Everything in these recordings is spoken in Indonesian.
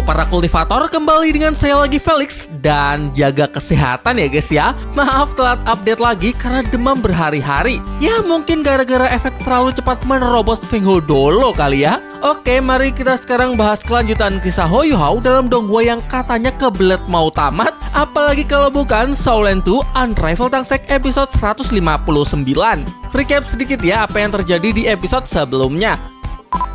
Halo para kultivator, kembali dengan saya lagi Felix. Dan jaga kesehatan ya guys ya. Maaf telat update lagi karena demam berhari-hari. Ya mungkin gara-gara efek terlalu cepat menerobos Fengho dulu kali ya. Oke, mari kita sekarang bahas kelanjutan kisah Huayuhao dalam donghua yang katanya kebelet mau tamat. Apalagi kalau bukan Shaolin 2 Unrivaled Tangsek episode 159. Recap sedikit ya apa yang terjadi di episode sebelumnya.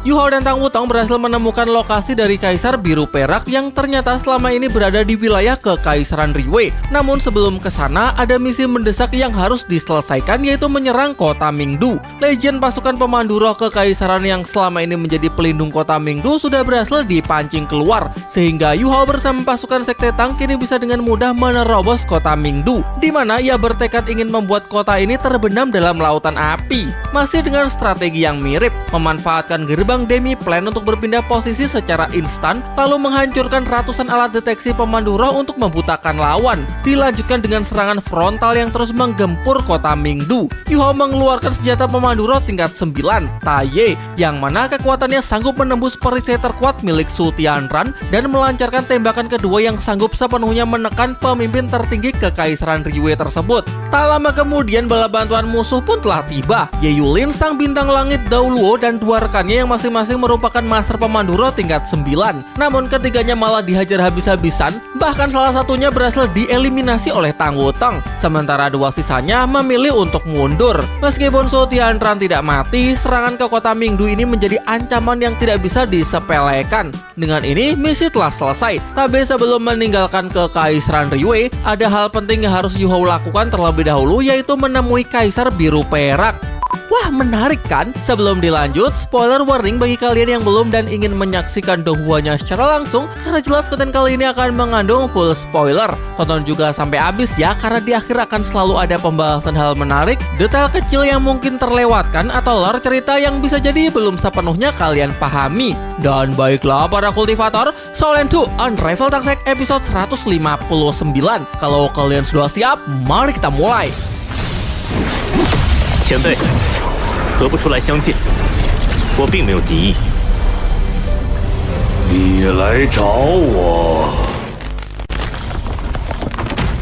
Yu Hao dan Tang Wutong berhasil menemukan lokasi dari Kaisar Biru Perak yang ternyata selama ini berada di wilayah Kekaisaran Riwei. Namun sebelum ke sana, ada misi mendesak yang harus diselesaikan, yaitu menyerang kota Mingdu. Legend pasukan pemandu roh Kekaisaran yang selama ini menjadi pelindung kota Mingdu sudah berhasil dipancing keluar, sehingga Yu Hao bersama pasukan Sekte Tang kini bisa dengan mudah menerobos kota Mingdu, di mana ia bertekad ingin membuat kota ini terbenam dalam lautan api. Masih dengan strategi yang mirip, memanfaatkan gerbang Demi Plan untuk berpindah posisi secara instan, lalu menghancurkan ratusan alat deteksi pemandu roh untuk membutakan lawan. Dilanjutkan dengan serangan frontal yang terus menggempur kota Mingdu. Yu Hao mengeluarkan senjata pemandu roh tingkat 9, Taye, yang mana kekuatannya sanggup menembus perisai terkuat milik Su Tianran dan melancarkan tembakan kedua yang sanggup sepenuhnya menekan pemimpin tertinggi Kekaisaran Riwei tersebut. Tak lama kemudian bala bantuan musuh pun telah tiba. Ye Yulin, sang bintang langit Daoluo, dan dua rekannya yang masing-masing merupakan master pemandu roh tingkat 9. Namun ketiganya malah dihajar habis-habisan, bahkan salah satunya berhasil dieliminasi oleh Tang Wutong. Sementara dua sisanya memilih untuk mundur. Meskipun Su Tianran tidak mati, serangan ke kota Mingdu ini menjadi ancaman yang tidak bisa disepelekan. Dengan ini, misi telah selesai. Tapi sebelum meninggalkan Kekaisaran Riwei, ada hal penting yang harus Yu Hao lakukan terlebih dahulu, yaitu menemui Kaisar Biru Perak. Wah, menarik kan? Sebelum dilanjut, spoiler warning bagi kalian yang belum dan ingin menyaksikan donghuanya secara langsung, karena jelas konten kali ini akan mengandung full spoiler. Tonton juga sampai habis ya, karena di akhir akan selalu ada pembahasan hal menarik, detail kecil yang mungkin terlewatkan, atau lore cerita yang bisa jadi belum sepenuhnya kalian pahami. Dan baiklah para kultivator, Shaolin 2 Unrivaled Tangsek episode 159. Kalau kalian sudah siap, mari kita mulai. 前辈，何不出来相见？我并没有敌意。你来找我。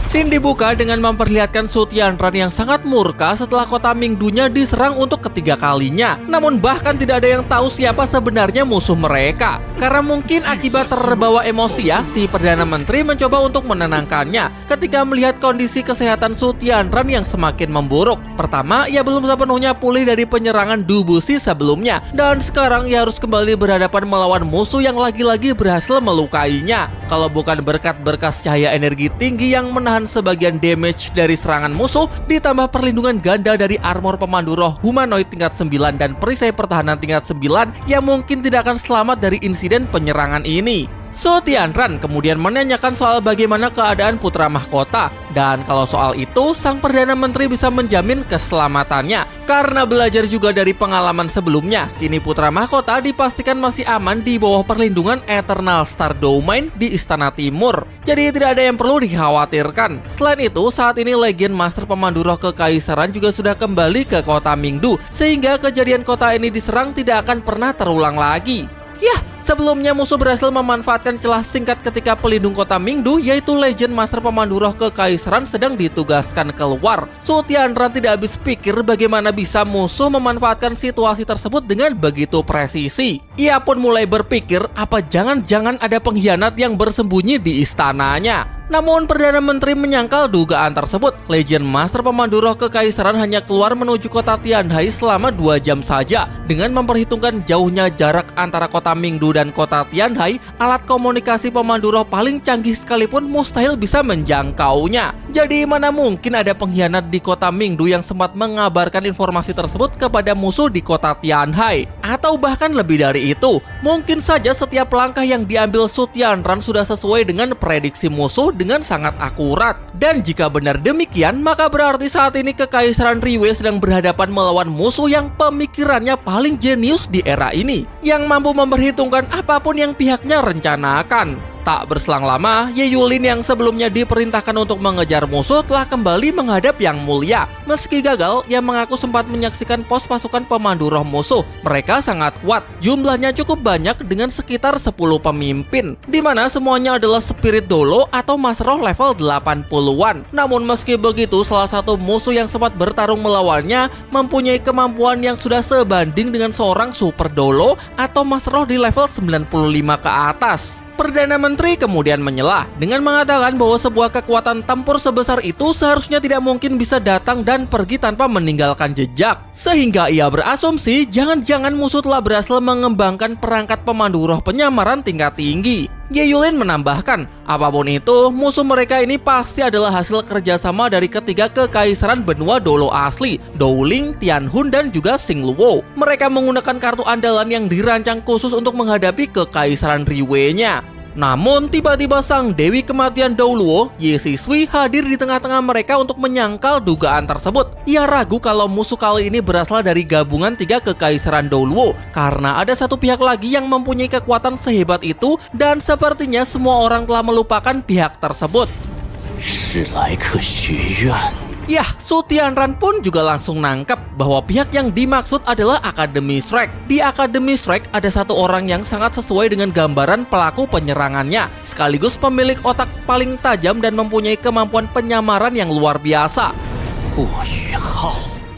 Scene dibuka dengan memperlihatkan Su Tianran yang sangat murka setelah kota Mingdunya diserang untuk ketiga kalinya. Namun bahkan tidak ada yang tahu siapa sebenarnya musuh mereka. Karena mungkin akibat terbawa emosi ya, si Perdana Menteri mencoba untuk menenangkannya ketika melihat kondisi kesehatan Su Tianran yang semakin memburuk. Pertama, ia belum sepenuhnya pulih dari penyerangan Du Buxi sebelumnya. Dan sekarang ia harus kembali berhadapan melawan musuh yang lagi-lagi berhasil melukainya. Kalau bukan berkat berkas cahaya energi tinggi yang menahan sebagian damage dari serangan musuh, ditambah perlindungan ganda dari armor pemandu roh humanoid tingkat 9 dan perisai pertahanan tingkat 9, yang mungkin tidak akan selamat dari insiden penyerangan ini. Su Tianran kemudian menanyakan soal bagaimana keadaan putra mahkota, dan kalau soal itu sang Perdana Menteri bisa menjamin keselamatannya. Karena belajar juga dari pengalaman sebelumnya, kini putra mahkota dipastikan masih aman di bawah perlindungan Eternal Star Domain di Istana Timur. Jadi tidak ada yang perlu dikhawatirkan. Selain itu, saat ini Legend Master Pemandu Roh Kekaisaran juga sudah kembali ke kota Mingdu, sehingga kejadian kota ini diserang tidak akan pernah terulang lagi. Yah, sebelumnya musuh berhasil memanfaatkan celah singkat ketika pelindung kota Mingdu, yaitu Legend Master Pemandu Roh Kekaisaran sedang ditugaskan keluar. Su Tianran tidak habis pikir bagaimana bisa musuh memanfaatkan situasi tersebut dengan begitu presisi. Ia pun mulai berpikir apa jangan-jangan ada pengkhianat yang bersembunyi di istananya. Namun Perdana Menteri menyangkal dugaan tersebut. Legend Master Pemandu Roh Kekaisaran hanya keluar menuju kota Tianhai selama 2 jam saja. Dengan memperhitungkan jauhnya jarak antara kota Mingdu dan kota Tianhai, alat komunikasi pemandu roh paling canggih sekalipun mustahil bisa menjangkaunya. Jadi mana mungkin ada pengkhianat di kota Mingdu yang sempat mengabarkan informasi tersebut kepada musuh di kota Tianhai. Atau bahkan lebih dari itu, mungkin saja setiap langkah yang diambil Su Tianran sudah sesuai dengan prediksi musuh dengan sangat akurat. Dan jika benar demikian, maka berarti saat ini Kekaisaran Riwei sedang berhadapan melawan musuh yang pemikirannya paling jenius di era ini, yang mampu memperhitungkan apapun yang pihaknya rencanakan. Tak berselang lama, Ye Yulin yang sebelumnya diperintahkan untuk mengejar musuh telah kembali menghadap Yang Mulia. Meski gagal, ia mengaku sempat menyaksikan pos pasukan pemandu roh musuh. Mereka sangat kuat, jumlahnya cukup banyak dengan sekitar 10 pemimpin, di mana semuanya adalah spirit dolo atau mas roh level 80-an. Namun meski begitu, salah satu musuh yang sempat bertarung melawannya mempunyai kemampuan yang sudah sebanding dengan seorang super dolo atau mas roh di level 95 ke atas. Perdana Menteri kemudian menyelah dengan mengatakan bahwa sebuah kekuatan tempur sebesar itu seharusnya tidak mungkin bisa datang dan pergi tanpa meninggalkan jejak. Sehingga ia berasumsi jangan-jangan musuh telah berhasil mengembangkan perangkat pemandu roh penyamaran tingkat tinggi. Ye Yulin menambahkan, apapun itu, musuh mereka ini pasti adalah hasil kerjasama dari ketiga kekaisaran benua dolo asli, Dowling, Tianhun, dan juga Xingluo. Mereka menggunakan kartu andalan yang dirancang khusus untuk menghadapi kekaisaran Riwei-nya. Namun, tiba-tiba sang Dewi Kematian Douluo, Ye Sisui, hadir di tengah-tengah mereka untuk menyangkal dugaan tersebut. Ia ragu kalau musuh kali ini berasal dari gabungan tiga kekaisaran Douluo, karena ada satu pihak lagi yang mempunyai kekuatan sehebat itu, dan sepertinya semua orang telah melupakan pihak tersebut. 史莱克学院。 Yah, Su Tianran pun juga langsung nangkep bahwa pihak yang dimaksud adalah Akademi Shrek. Di Akademi Shrek ada satu orang yang sangat sesuai dengan gambaran pelaku penyerangannya, sekaligus pemilik otak paling tajam dan mempunyai kemampuan penyamaran yang luar biasa. 霍雨浩。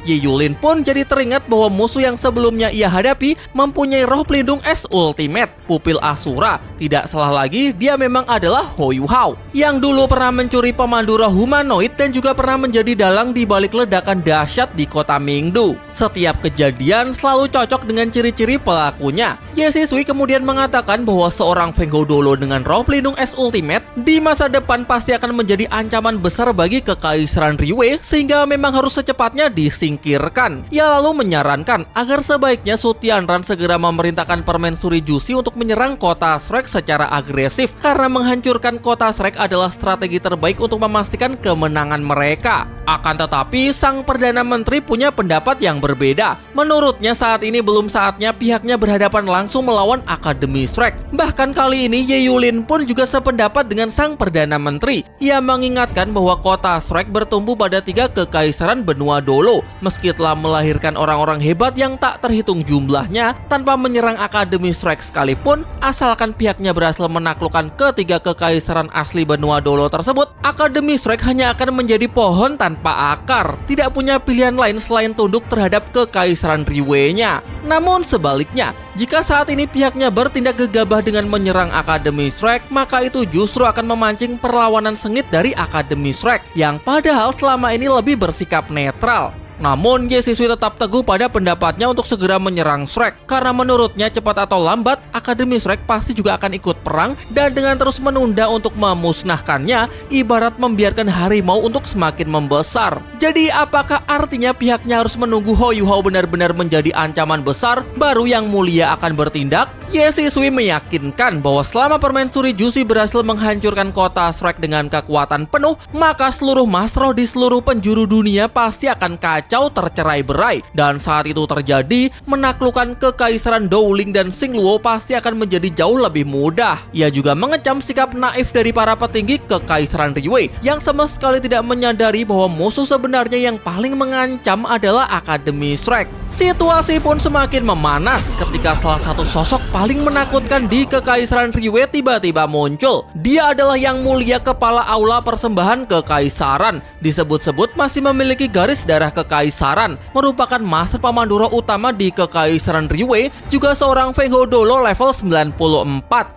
Ye Yulin pun jadi teringat bahwa musuh yang sebelumnya ia hadapi mempunyai roh pelindung es ultimate, pupil Asura. Tidak salah lagi, dia memang adalah Ho Yu Hao, yang dulu pernah mencuri pemandu roh humanoid dan juga pernah menjadi dalang di balik ledakan dahsyat di kota Mingdu. Setiap kejadian selalu cocok dengan ciri-ciri pelakunya. Ye Sisui kemudian mengatakan bahwa seorang Feng Hou Dolo dengan roh pelindung es ultimate di masa depan pasti akan menjadi ancaman besar bagi kekaisaran Riwei, sehingga memang harus secepatnya disingkirkan. Ia lalu menyarankan agar sebaiknya Su Tianran segera memerintahkan Permaisuri Jusi untuk menyerang kota Shrek secara agresif, karena menghancurkan kota Shrek adalah strategi terbaik untuk memastikan kemenangan mereka. Akan tetapi, sang Perdana Menteri punya pendapat yang berbeda. Menurutnya saat ini belum saatnya pihaknya berhadapan langsung melawan Akademi Shrek. Bahkan kali ini Ye Yulin pun juga sependapat dengan sang Perdana Menteri. Ia mengingatkan bahwa kota Shrek bertumbuh pada tiga kekaisaran benua dolo. Meski telah melahirkan orang-orang hebat yang tak terhitung jumlahnya, tanpa menyerang Akademi Shrek sekalipun, asalkan pihaknya berhasil menaklukkan ketiga kekaisaran asli benua dolo tersebut, Akademi Shrek hanya akan menjadi pohon tanpa akar, tidak punya pilihan lain selain tunduk terhadap kekaisaran Riwei-nya. Namun sebaliknya, jika saat ini pihaknya bertindak gegabah dengan menyerang Akademi Shrek, maka itu justru akan memancing perlawanan sengit dari Akademi Shrek, yang padahal selama ini lebih bersikap netral. Namun, Ye Sisui tetap teguh pada pendapatnya untuk segera menyerang Shrek, karena menurutnya cepat atau lambat, Akademi Shrek pasti juga akan ikut perang, dan dengan terus menunda untuk memusnahkannya, ibarat membiarkan harimau untuk semakin membesar. Jadi, apakah artinya pihaknya harus menunggu Ho Yu Hao benar-benar menjadi ancaman besar, baru Yang Mulia akan bertindak? Ye Sisui meyakinkan bahwa selama Permaisuri Jusi berhasil menghancurkan kota Shrek dengan kekuatan penuh, maka seluruh masroh di seluruh penjuru dunia pasti akan kacau tercerai-berai. Dan saat itu terjadi, menaklukkan kekaisaran Dowling dan Xingluo pasti akan menjadi jauh lebih mudah. Ia juga mengecam sikap naif dari para petinggi kekaisaran Riwei yang sama sekali tidak menyadari bahwa musuh sebenarnya yang paling mengancam adalah Akademi Shrek. Situasi pun semakin memanas ketika salah satu sosok paling menakutkan di kekaisaran Riwei tiba-tiba muncul. Dia adalah Yang Mulia Kepala Aula Persembahan Kekaisaran. Disebut-sebut masih memiliki garis darah kekaisaran, merupakan master pemandu roh utama di kekaisaran Riwei, juga seorang Feng Hou Dolo level 94.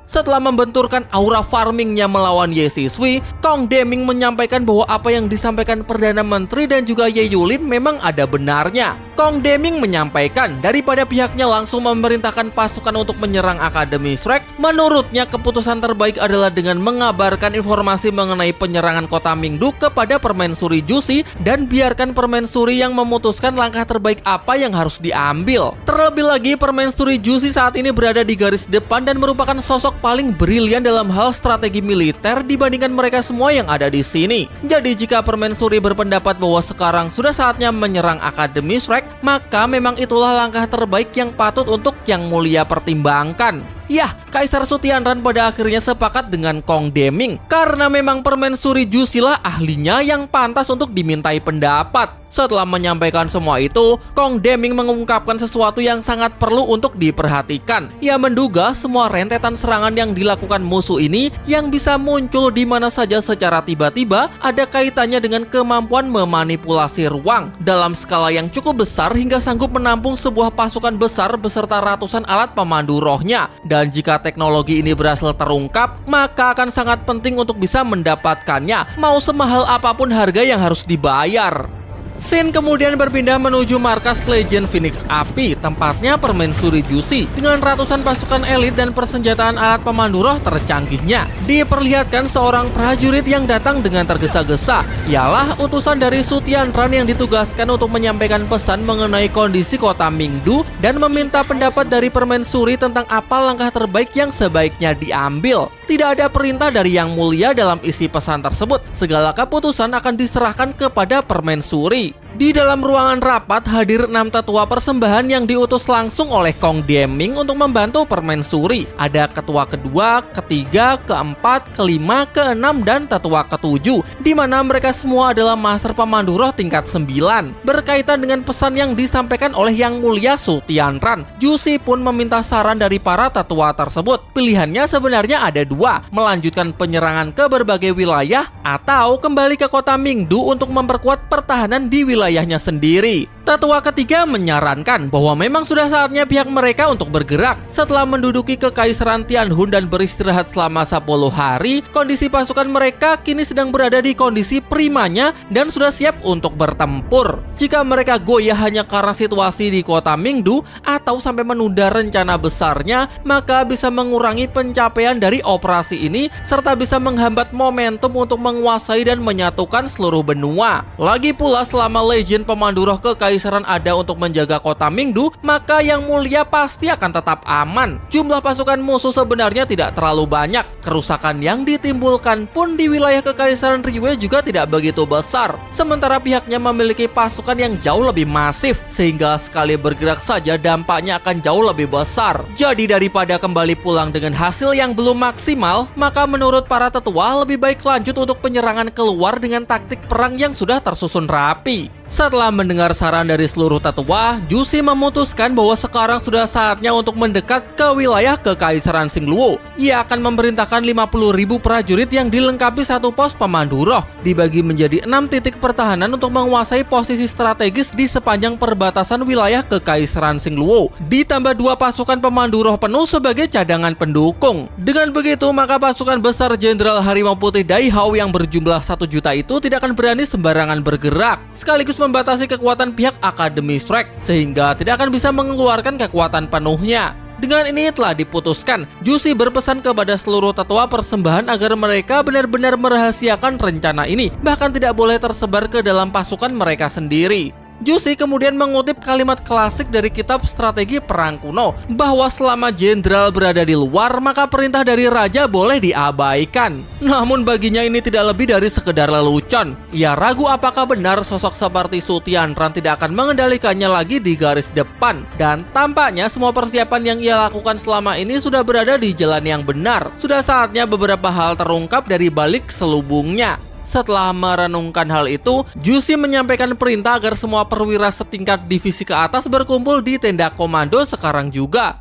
Setelah membenturkan aura farmingnya melawan Ye Sisui, Kong Deming menyampaikan bahwa apa yang disampaikan Perdana Menteri dan juga Ye Yulin memang ada benarnya. Kong Deming menyampaikan daripada pihaknya langsung memerintahkan pasukan untuk menyerang Akademi Shrek, menurutnya keputusan terbaik adalah dengan mengabarkan informasi mengenai penyerangan kota Mingdu kepada Permaisuri Jusi dan biarkan Permaisuri yang memutuskan langkah terbaik apa yang harus diambil. Terlebih lagi, Permaisuri Jusi saat ini berada di garis depan dan merupakan sosok paling brilian dalam hal strategi militer dibandingkan mereka semua yang ada di sini. Jadi jika Permaisuri berpendapat bahwa sekarang sudah saatnya menyerang Akademi Shrek, maka memang itulah langkah terbaik yang patut untuk Yang Mulia pertimbangkan. Yah, Kaisar Su Tianran pada akhirnya sepakat dengan Kong Deming karena memang permaisuri Jusi lah ahlinya yang pantas untuk dimintai pendapat. Setelah menyampaikan semua itu, Kong Deming mengungkapkan sesuatu yang sangat perlu untuk diperhatikan. Ia menduga semua rentetan serangan yang dilakukan musuh ini yang bisa muncul di mana saja secara tiba-tiba ada kaitannya dengan kemampuan memanipulasi ruang dalam skala yang cukup besar hingga sanggup menampung sebuah pasukan besar beserta ratusan alat pemandu rohnya. Dan jika teknologi ini berhasil terungkap, maka akan sangat penting untuk bisa mendapatkannya, mau semahal apapun harga yang harus dibayar. Shin kemudian berpindah menuju markas Legion Phoenix Api, tempatnya permaisuri Jusi dengan ratusan pasukan elit dan persenjataan alat pemandu roh tercanggihnya. Diperlihatkan seorang prajurit yang datang dengan tergesa-gesa. Ialah utusan dari Su Tianran yang ditugaskan untuk menyampaikan pesan mengenai kondisi kota Mingdu dan meminta pendapat dari permaisuri tentang apa langkah terbaik yang sebaiknya diambil. Tidak ada perintah dari Yang Mulia dalam isi pesan tersebut. Segala keputusan akan diserahkan kepada permaisuri. Di dalam ruangan rapat hadir 6 tetua persembahan yang diutus langsung oleh Kong Deming untuk membantu permaisuri. Ada ketua kedua, ketiga, keempat, kelima, keenam, dan tetua ketujuh, di mana mereka semua adalah master pemandu roh tingkat 9. Berkaitan dengan pesan yang disampaikan oleh Yang Mulia Su Tianran, Jusi pun meminta saran dari para tetua tersebut. Pilihannya sebenarnya ada dua, melanjutkan penyerangan ke berbagai wilayah atau kembali ke kota Mingdu untuk memperkuat pertahanan di wilayahnya sendiri. Tetua ketiga menyarankan bahwa memang sudah saatnya pihak mereka untuk bergerak. Setelah menduduki kekaisaran Tianhun dan beristirahat selama 10 hari, kondisi pasukan mereka kini sedang berada di kondisi primanya dan sudah siap untuk bertempur. Jika mereka goyah hanya karena situasi di kota Mingdu atau sampai menunda rencana besarnya, maka bisa mengurangi pencapaian dari operasi ini serta bisa menghambat momentum untuk menguasai dan menyatukan seluruh benua. Lagi pula selama Legion Pemandu Roh Kekaisaran ada untuk menjaga kota Mingdu, maka Yang Mulia pasti akan tetap aman. Jumlah pasukan musuh sebenarnya tidak terlalu banyak. Kerusakan yang ditimbulkan pun di wilayah Kekaisaran Riwei juga tidak begitu besar. Sementara pihaknya memiliki pasukan yang jauh lebih masif, sehingga sekali bergerak saja dampaknya akan jauh lebih besar. Jadi daripada kembali pulang dengan hasil yang belum maksimal, maka menurut para tetua lebih baik lanjut untuk penyerangan keluar dengan taktik perang yang sudah tersusun rapi. Setelah mendengar saran dari seluruh tetua, Jusi memutuskan bahwa sekarang sudah saatnya untuk mendekat ke wilayah Kekaisaran Xingluo. Ia akan memerintahkan 50.000 prajurit yang dilengkapi satu pos pemandu roh, dibagi menjadi 6 titik pertahanan untuk menguasai posisi strategis di sepanjang perbatasan wilayah Kekaisaran Xingluo. Ditambah 2 pasukan pemandu roh penuh sebagai cadangan pendukung. Dengan begitu, maka pasukan besar Jenderal Harimau Putih Dai Hao yang berjumlah 1 juta itu tidak akan berani sembarangan bergerak, sekaligus membatasi kekuatan pihak Akademi Strike sehingga tidak akan bisa mengeluarkan kekuatan penuhnya. Dengan ini telah diputuskan, Jusi berpesan kepada seluruh tetua persembahan agar mereka benar-benar merahasiakan rencana ini, bahkan tidak boleh tersebar ke dalam pasukan mereka sendiri. Jusi kemudian mengutip kalimat klasik dari kitab strategi perang kuno bahwa selama jenderal berada di luar, maka perintah dari raja boleh diabaikan. Namun baginya ini tidak lebih dari sekedar lelucon. Ia ragu apakah benar sosok seperti Su Tianran tidak akan mengendalikannya lagi di garis depan. Dan tampaknya semua persiapan yang ia lakukan selama ini sudah berada di jalan yang benar. Sudah saatnya beberapa hal terungkap dari balik selubungnya. Setelah merenungkan hal itu, Jusi menyampaikan perintah agar semua perwira setingkat divisi ke atas berkumpul di tenda komando sekarang juga.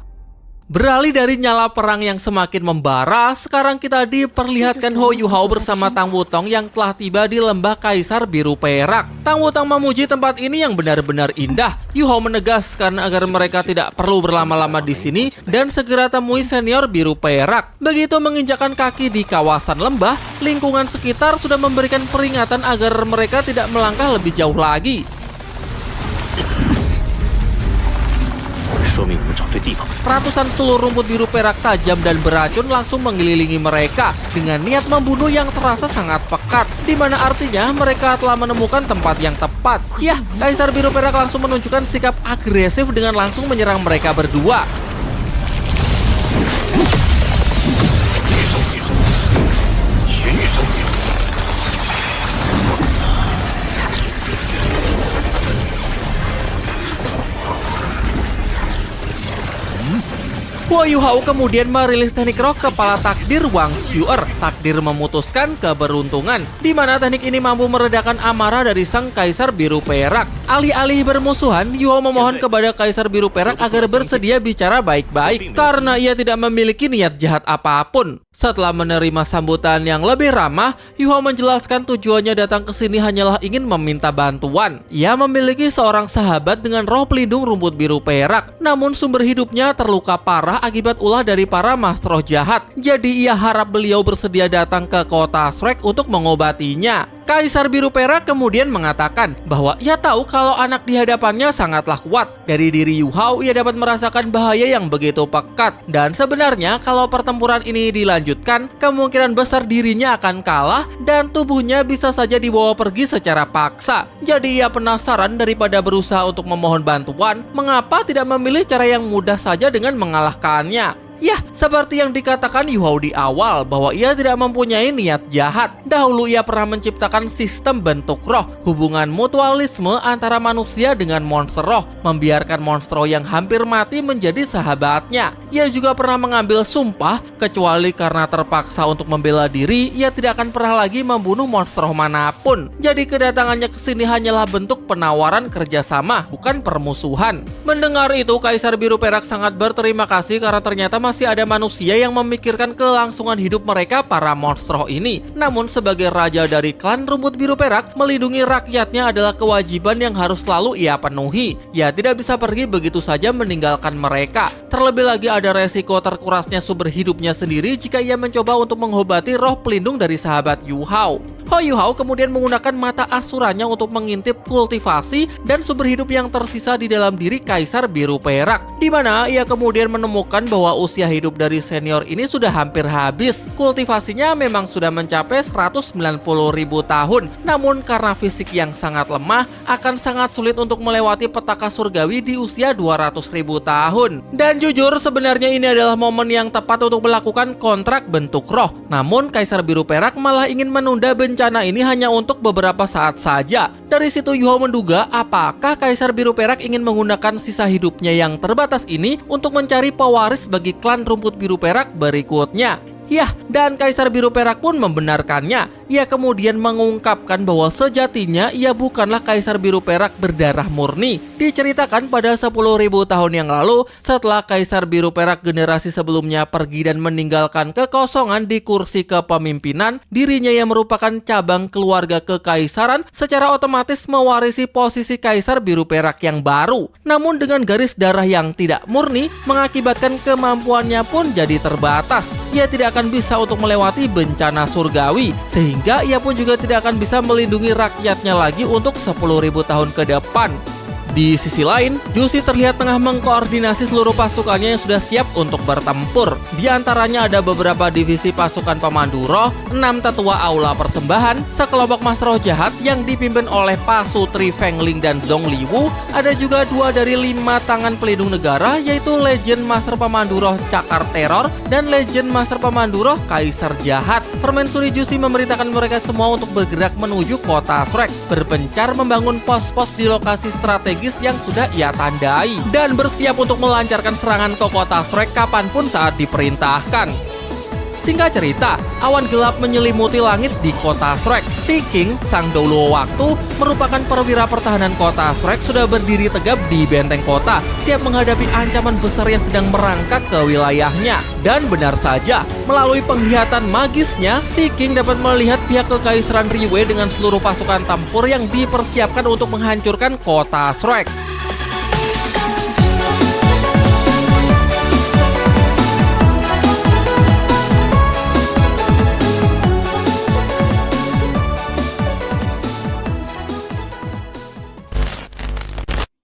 Beralih dari nyala perang yang semakin membara, sekarang kita diperlihatkan Ho Yuhao bersama Tang Wutong yang telah tiba di lembah Kaisar Biru Perak. Tang Wutong memuji tempat ini yang benar-benar indah. Yuhao menegaskan agar mereka tidak perlu berlama-lama di sini dan segera temui senior Biru Perak. Begitu menginjakan kaki di kawasan lembah, lingkungan sekitar sudah memberikan peringatan agar mereka tidak melangkah lebih jauh lagi. Ratusan seluruh rumput biru perak tajam dan beracun langsung mengelilingi mereka dengan niat membunuh yang terasa sangat pekat, di mana artinya mereka telah menemukan tempat yang tepat. Yah, Kaisar Biru Perak langsung menunjukkan sikap agresif dengan langsung menyerang mereka berdua. Huo Yuhao kemudian merilis teknik roh kepala takdir Wang Xuer, takdir memutuskan keberuntungan, di mana teknik ini mampu meredakan amarah dari sang Kaisar Biru Perak. Alih-alih bermusuhan, Yuhao memohon kepada Kaisar Biru Perak agar bersedia bicara baik-baik, karena ia tidak memiliki niat jahat apapun. Setelah menerima sambutan yang lebih ramah, Yuhao menjelaskan tujuannya datang ke sini hanyalah ingin meminta bantuan. Ia memiliki seorang sahabat dengan roh pelindung rumput biru perak, namun sumber hidupnya terluka parah akibat ulah dari para mastroh jahat. Jadi ia harap beliau bersedia datang ke kota Shrek untuk mengobatinya. Kaisar Biru Perak kemudian mengatakan bahwa ia tahu kalau anak di hadapannya sangatlah kuat. Dari diri Yuhao, ia dapat merasakan bahaya yang begitu pekat. Dan sebenarnya kalau pertempuran ini dilanjutkan, kemungkinan besar dirinya akan kalah dan tubuhnya bisa saja dibawa pergi secara paksa. Jadi ia penasaran daripada berusaha untuk memohon bantuan, mengapa tidak memilih cara yang mudah saja dengan mengalahkannya. Yah, seperti yang dikatakan Yuhao di awal bahwa ia tidak mempunyai niat jahat. Dahulu ia pernah menciptakan sistem bentuk roh, hubungan mutualisme antara manusia dengan monster roh, membiarkan monster roh yang hampir mati menjadi sahabatnya. Ia juga pernah mengambil sumpah, kecuali karena terpaksa untuk membela diri, ia tidak akan pernah lagi membunuh monster roh manapun. Jadi kedatangannya ke sini hanyalah bentuk penawaran kerjasama, bukan permusuhan. Mendengar itu, Kaisar Biru Perak sangat berterima kasih karena ternyata masih ada manusia yang memikirkan kelangsungan hidup mereka para monster roh ini. Namun sebagai raja dari klan rumput biru perak, melindungi rakyatnya adalah kewajiban yang harus selalu ia penuhi. Ia tidak bisa pergi begitu saja meninggalkan mereka. Terlebih lagi ada resiko terkurasnya sumber hidupnya sendiri jika ia mencoba untuk mengobati roh pelindung dari sahabat Yuhao. Huo Yuhao kemudian menggunakan mata asuranya untuk mengintip kultivasi dan sumber hidup yang tersisa di dalam diri Kaisar Biru Perak, di mana ia kemudian menemukan bahwa usia hidup dari senior ini sudah hampir habis. Kultivasinya memang sudah mencapai 190.000 tahun, namun karena fisik yang sangat lemah, akan sangat sulit untuk melewati petaka surgawi di usia 200.000 tahun. Dan jujur, sebenarnya ini adalah momen yang tepat untuk melakukan kontrak bentuk roh. Namun Kaisar Biru Perak malah ingin menunda bencana ini hanya untuk beberapa saat saja. Dari situ Yuhao menduga apakah Kaisar Biru Perak ingin menggunakan sisa hidupnya yang terbatas ini untuk mencari pewaris bagi klan rumput biru perak berikutnya. Yah, dan Kaisar Biru Perak pun membenarkannya. Ia kemudian mengungkapkan bahwa sejatinya ia bukanlah Kaisar Biru Perak berdarah murni. Diceritakan pada 10.000 tahun yang lalu, setelah Kaisar Biru Perak generasi sebelumnya pergi dan meninggalkan kekosongan di kursi kepemimpinan, dirinya yang merupakan cabang keluarga kekaisaran secara otomatis mewarisi posisi Kaisar Biru Perak yang baru. Namun dengan garis darah yang tidak murni, mengakibatkan kemampuannya pun jadi terbatas. Ia tidak akan bisa untuk melewati bencana surgawi, sehingga ia pun juga tidak akan bisa melindungi rakyatnya lagi untuk 10.000 tahun ke depan. Di sisi lain, Jushi terlihat tengah mengkoordinasi seluruh pasukannya yang sudah siap untuk bertempur. Di antaranya ada beberapa divisi pasukan pemandu roh, 6 tetua aula persembahan, sekelompok master roh jahat yang dipimpin oleh Pasutri Fengling dan Zhong Liwu, ada juga 2 dari 5 tangan pelindung negara, yaitu Legend Master Pemandu Roh Cakar Teror dan Legend Master Pemandu Roh Kaisar Jahat. Permaisuri Jushi memerintahkan mereka semua untuk bergerak menuju kota Shrek, berpencar membangun pos-pos di lokasi strategis yang sudah ia tandai, dan bersiap untuk melancarkan serangan ke kota Shrek kapanpun saat diperintahkan. Singkat cerita, awan gelap menyelimuti langit di kota Shrek. Si King, sang Doluo Waktu, merupakan perwira pertahanan kota Shrek, sudah berdiri tegap di benteng kota, siap menghadapi ancaman besar yang sedang merangkak ke wilayahnya. Dan benar saja, melalui penglihatan magisnya, si King dapat melihat pihak kekaisaran Riwei dengan seluruh pasukan tempur yang dipersiapkan untuk menghancurkan kota Shrek.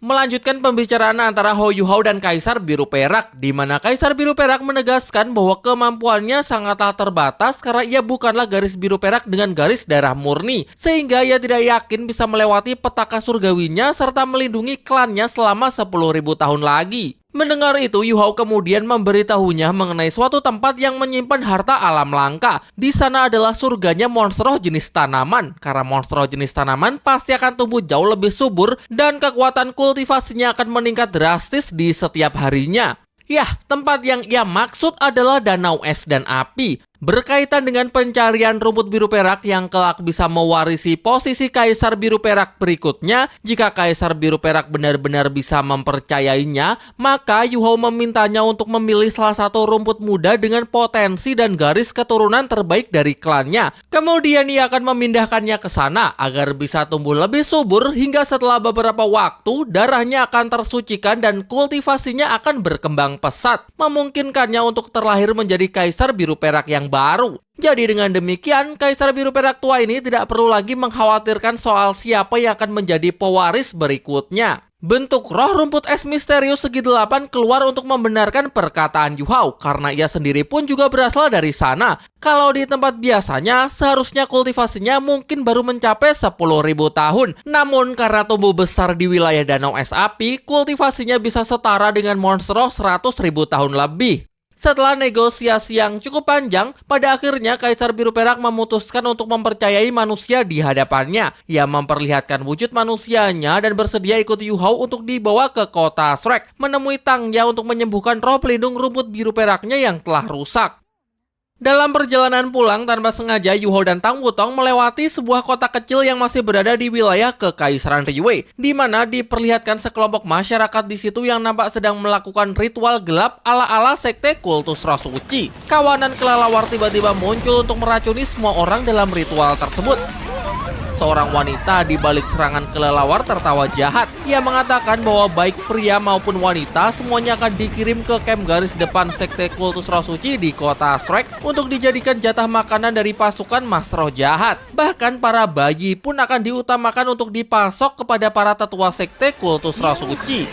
Melanjutkan pembicaraan antara Huo Yuhao dan Kaisar Biru Perak, di mana Kaisar Biru Perak menegaskan bahwa kemampuannya sangatlah terbatas karena ia bukanlah garis biru perak dengan garis darah murni, sehingga ia tidak yakin bisa melewati petaka surgawinya serta melindungi klannya selama 10.000 tahun lagi. Mendengar itu, Yuhao kemudian memberitahunya mengenai suatu tempat yang menyimpan harta alam langka. Di sana adalah surganya monster roh jenis tanaman. Karena monster roh jenis tanaman pasti akan tumbuh jauh lebih subur dan kekuatan kultivasinya akan meningkat drastis di setiap harinya. Yah, tempat yang ia maksud adalah Danau Es dan Api. Berkaitan dengan pencarian rumput biru perak yang kelak bisa mewarisi posisi Kaisar Biru Perak berikutnya, jika Kaisar Biru Perak benar-benar bisa mempercayainya, maka Yu Hao memintanya untuk memilih salah satu rumput muda dengan potensi dan garis keturunan terbaik dari klannya. Kemudian ia akan memindahkannya ke sana agar bisa tumbuh lebih subur hingga setelah beberapa waktu darahnya akan tersucikan dan kultivasinya akan berkembang pesat, memungkinkannya untuk terlahir menjadi Kaisar Biru Perak yang baru. Jadi dengan demikian, Kaisar Biru Perak tua ini tidak perlu lagi mengkhawatirkan soal siapa yang akan menjadi pewaris berikutnya. Bentuk roh rumput es misterius segi 8 keluar untuk membenarkan perkataan Yu Hao, karena ia sendiri pun juga berasal dari sana. Kalau di tempat biasanya, seharusnya kultivasinya mungkin baru mencapai 10.000 tahun. Namun karena tumbuh besar di wilayah Danau Es Api, kultivasinya bisa setara dengan monster roh 100.000 tahun lebih. Setelah negosiasi yang cukup panjang, pada akhirnya Kaisar Biru Perak memutuskan untuk mempercayai manusia di hadapannya. Ia memperlihatkan wujud manusianya dan bersedia ikut Yu Hao untuk dibawa ke kota Shrek, menemui Tangya untuk menyembuhkan roh pelindung rumput biru peraknya yang telah rusak. Dalam perjalanan pulang, tanpa sengaja Yu Hao dan Tang Wutong melewati sebuah kota kecil yang masih berada di wilayah Kekaisaran Liyue, di mana diperlihatkan sekelompok masyarakat di situ yang nampak sedang melakukan ritual gelap ala-ala sekte kultus roh suci. Kawanan kelelawar tiba-tiba muncul untuk meracuni semua orang dalam ritual tersebut. Seorang wanita di balik serangan kelelawar tertawa jahat. Ia mengatakan bahwa baik pria maupun wanita semuanya akan dikirim ke camp garis depan sekte kultus roh suci di kota Shrek untuk dijadikan jatah makanan dari pasukan mas roh jahat. Bahkan para bayi pun akan diutamakan untuk dipasok kepada para tetua sekte kultus roh suci.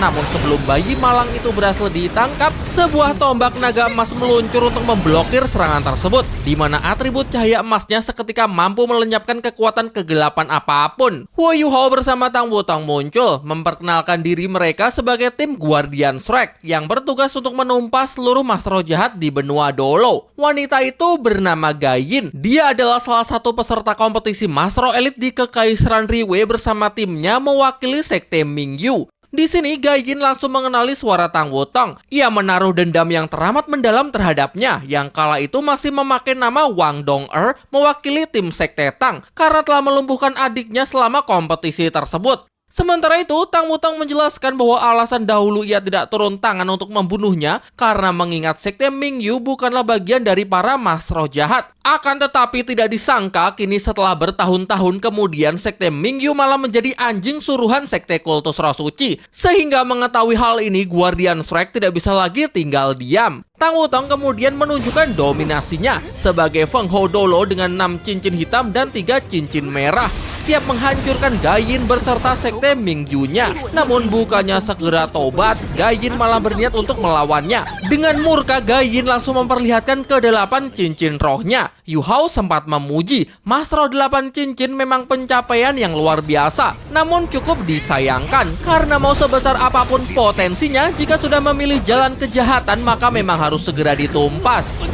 Namun sebelum bayi malang itu berhasil ditangkap, sebuah tombak naga emas meluncur untuk memblokir serangan tersebut, di mana atribut cahaya emasnya seketika mampu melenyapkan kekuatan kegelapan apapun. Yu Hao bersama Tang Wutong muncul, memperkenalkan diri mereka sebagai tim Guardian Shrek yang bertugas untuk menumpas seluruh master jahat di benua Dolo. Wanita itu bernama Gayin. Dia adalah salah satu peserta kompetisi Master Elite di Kekaisaran Liyue bersama timnya mewakili sekte Mingyu. Di sini Gayin langsung mengenali suara Tang Wutong. Ia menaruh dendam yang teramat mendalam terhadapnya, yang kala itu masih memakai nama Wang Dong-er mewakili tim sekte Tang karena telah melumpuhkan adiknya selama kompetisi tersebut. Sementara itu, Tang Wutong menjelaskan bahwa alasan dahulu ia tidak turun tangan untuk membunuhnya karena mengingat sekte Mingyu bukanlah bagian dari para mas roh jahat. Akan tetapi tidak disangka kini setelah bertahun-tahun kemudian sekte Mingyu malah menjadi anjing suruhan sekte kultus roh suci. Sehingga mengetahui hal ini, Guardian Shrek tidak bisa lagi tinggal diam. Tang Wutong kemudian menunjukkan dominasinya sebagai Feng Hou Dolo dengan 6 cincin hitam dan 3 cincin merah, siap menghancurkan Gayin berserta sekte Mingyu-nya. Namun bukannya segera tobat, Gayin malah berniat untuk melawannya. Dengan murka, Gayin langsung memperlihatkan ke-8 cincin rohnya. Yu Hao sempat memuji, Master 8 cincin memang pencapaian yang luar biasa. Namun cukup disayangkan, karena mau sebesar apapun potensinya, jika sudah memilih jalan kejahatan maka memang harus segera ditumpas.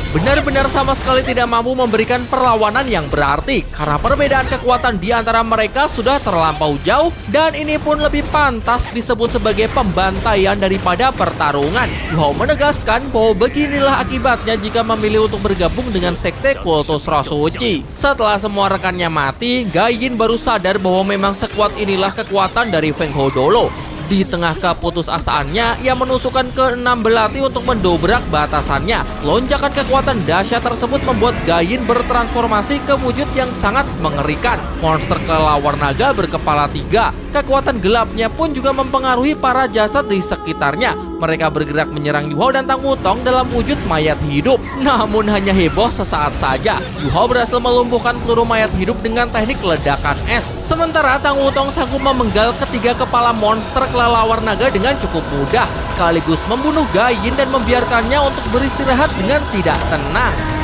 Benar-benar sama sekali tidak mampu memberikan perlawanan yang berarti karena perbedaan kekuatan di antara mereka sudah terlampau jauh dan ini pun lebih pantas disebut sebagai pembantaian daripada pertarungan. Yu Hao menegaskan bahwa beginilah akibatnya jika memilih untuk bergabung dengan sekte kultus roh suci. Setelah semua rekannya mati, Gayin baru sadar bahwa memang sekuat inilah kekuatan dari Feng Hou Dolo. Di tengah keputusasaannya, ia menusukkan ke-6 belati untuk mendobrak batasannya. Lonjakan kekuatan dahsyat tersebut membuat Gayin bertransformasi ke wujud yang sangat mengerikan. Monster kelelawar naga berkepala 3. Kekuatan gelapnya pun juga mempengaruhi para jasad di sekitarnya. Mereka bergerak menyerang Yu Hao dan Tang Wutong dalam wujud mayat hidup. Namun hanya heboh sesaat saja. Yu Hao berhasil melumpuhkan seluruh mayat hidup dengan teknik ledakan es. Sementara Tang Wutong sanggup memenggal ketiga kepala monster kelelawar naga dengan cukup mudah, sekaligus membunuh Gayin dan membiarkannya untuk beristirahat dengan tidak tenang.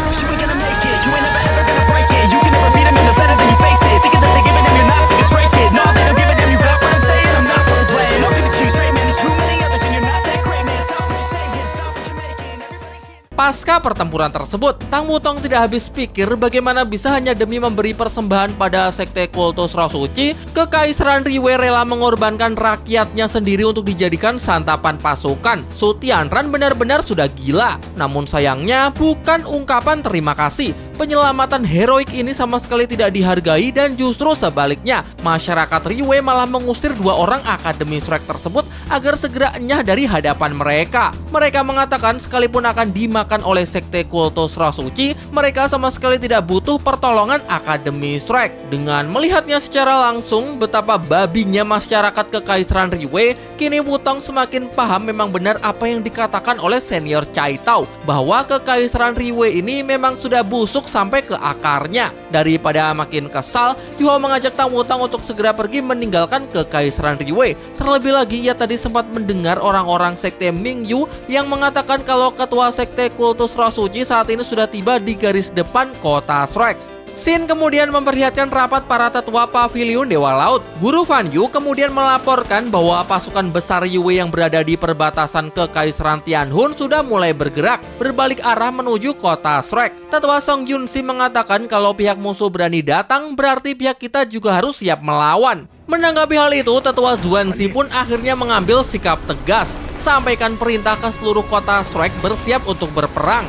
Pasca pertempuran tersebut, Tang Wutong tidak habis pikir bagaimana bisa hanya demi memberi persembahan pada sekte kultus roh suci, Kekaisaran Riwei rela mengorbankan rakyatnya sendiri untuk dijadikan santapan pasukan. Su Tianran benar-benar sudah gila. Namun sayangnya bukan ungkapan terima kasih. Penyelamatan heroik ini sama sekali tidak dihargai dan justru sebaliknya, masyarakat Riwei malah mengusir 2 orang Akademi Shrek tersebut agar segera enyah dari hadapan mereka. Mereka mengatakan sekalipun akan dimakan oleh sekte kultus roh suci, mereka sama sekali tidak butuh pertolongan Akademi Shrek. Dengan melihatnya secara langsung betapa babinya masyarakat Kekaisaran Riwei, kini Wutong semakin paham memang benar apa yang dikatakan oleh senior Cai Tao, bahwa Kekaisaran Riwei ini memang sudah busuk sampai ke akarnya. Daripada makin kesal, Yuhao mengajak Tang Wutong untuk segera pergi meninggalkan Kekaisaran Riwei. Terlebih lagi ia tadi sempat mendengar orang-orang sekte Mingyu yang mengatakan kalau ketua sekte kultus roh suci saat ini sudah tiba di garis depan kota Shrek. Shin kemudian memperlihatkan rapat para tetua pavilion Dewa Laut. Guru Fan Yu kemudian melaporkan bahwa pasukan besar Yue yang berada di perbatasan Kekaisaran Tianhun sudah mulai bergerak, berbalik arah menuju kota Shrek. Tetua Song Yunxi mengatakan kalau pihak musuh berani datang, berarti pihak kita juga harus siap melawan. Menanggapi hal itu, Tetua Xuanzi pun akhirnya mengambil sikap tegas, sampaikan perintah ke seluruh kota Shrek bersiap untuk berperang.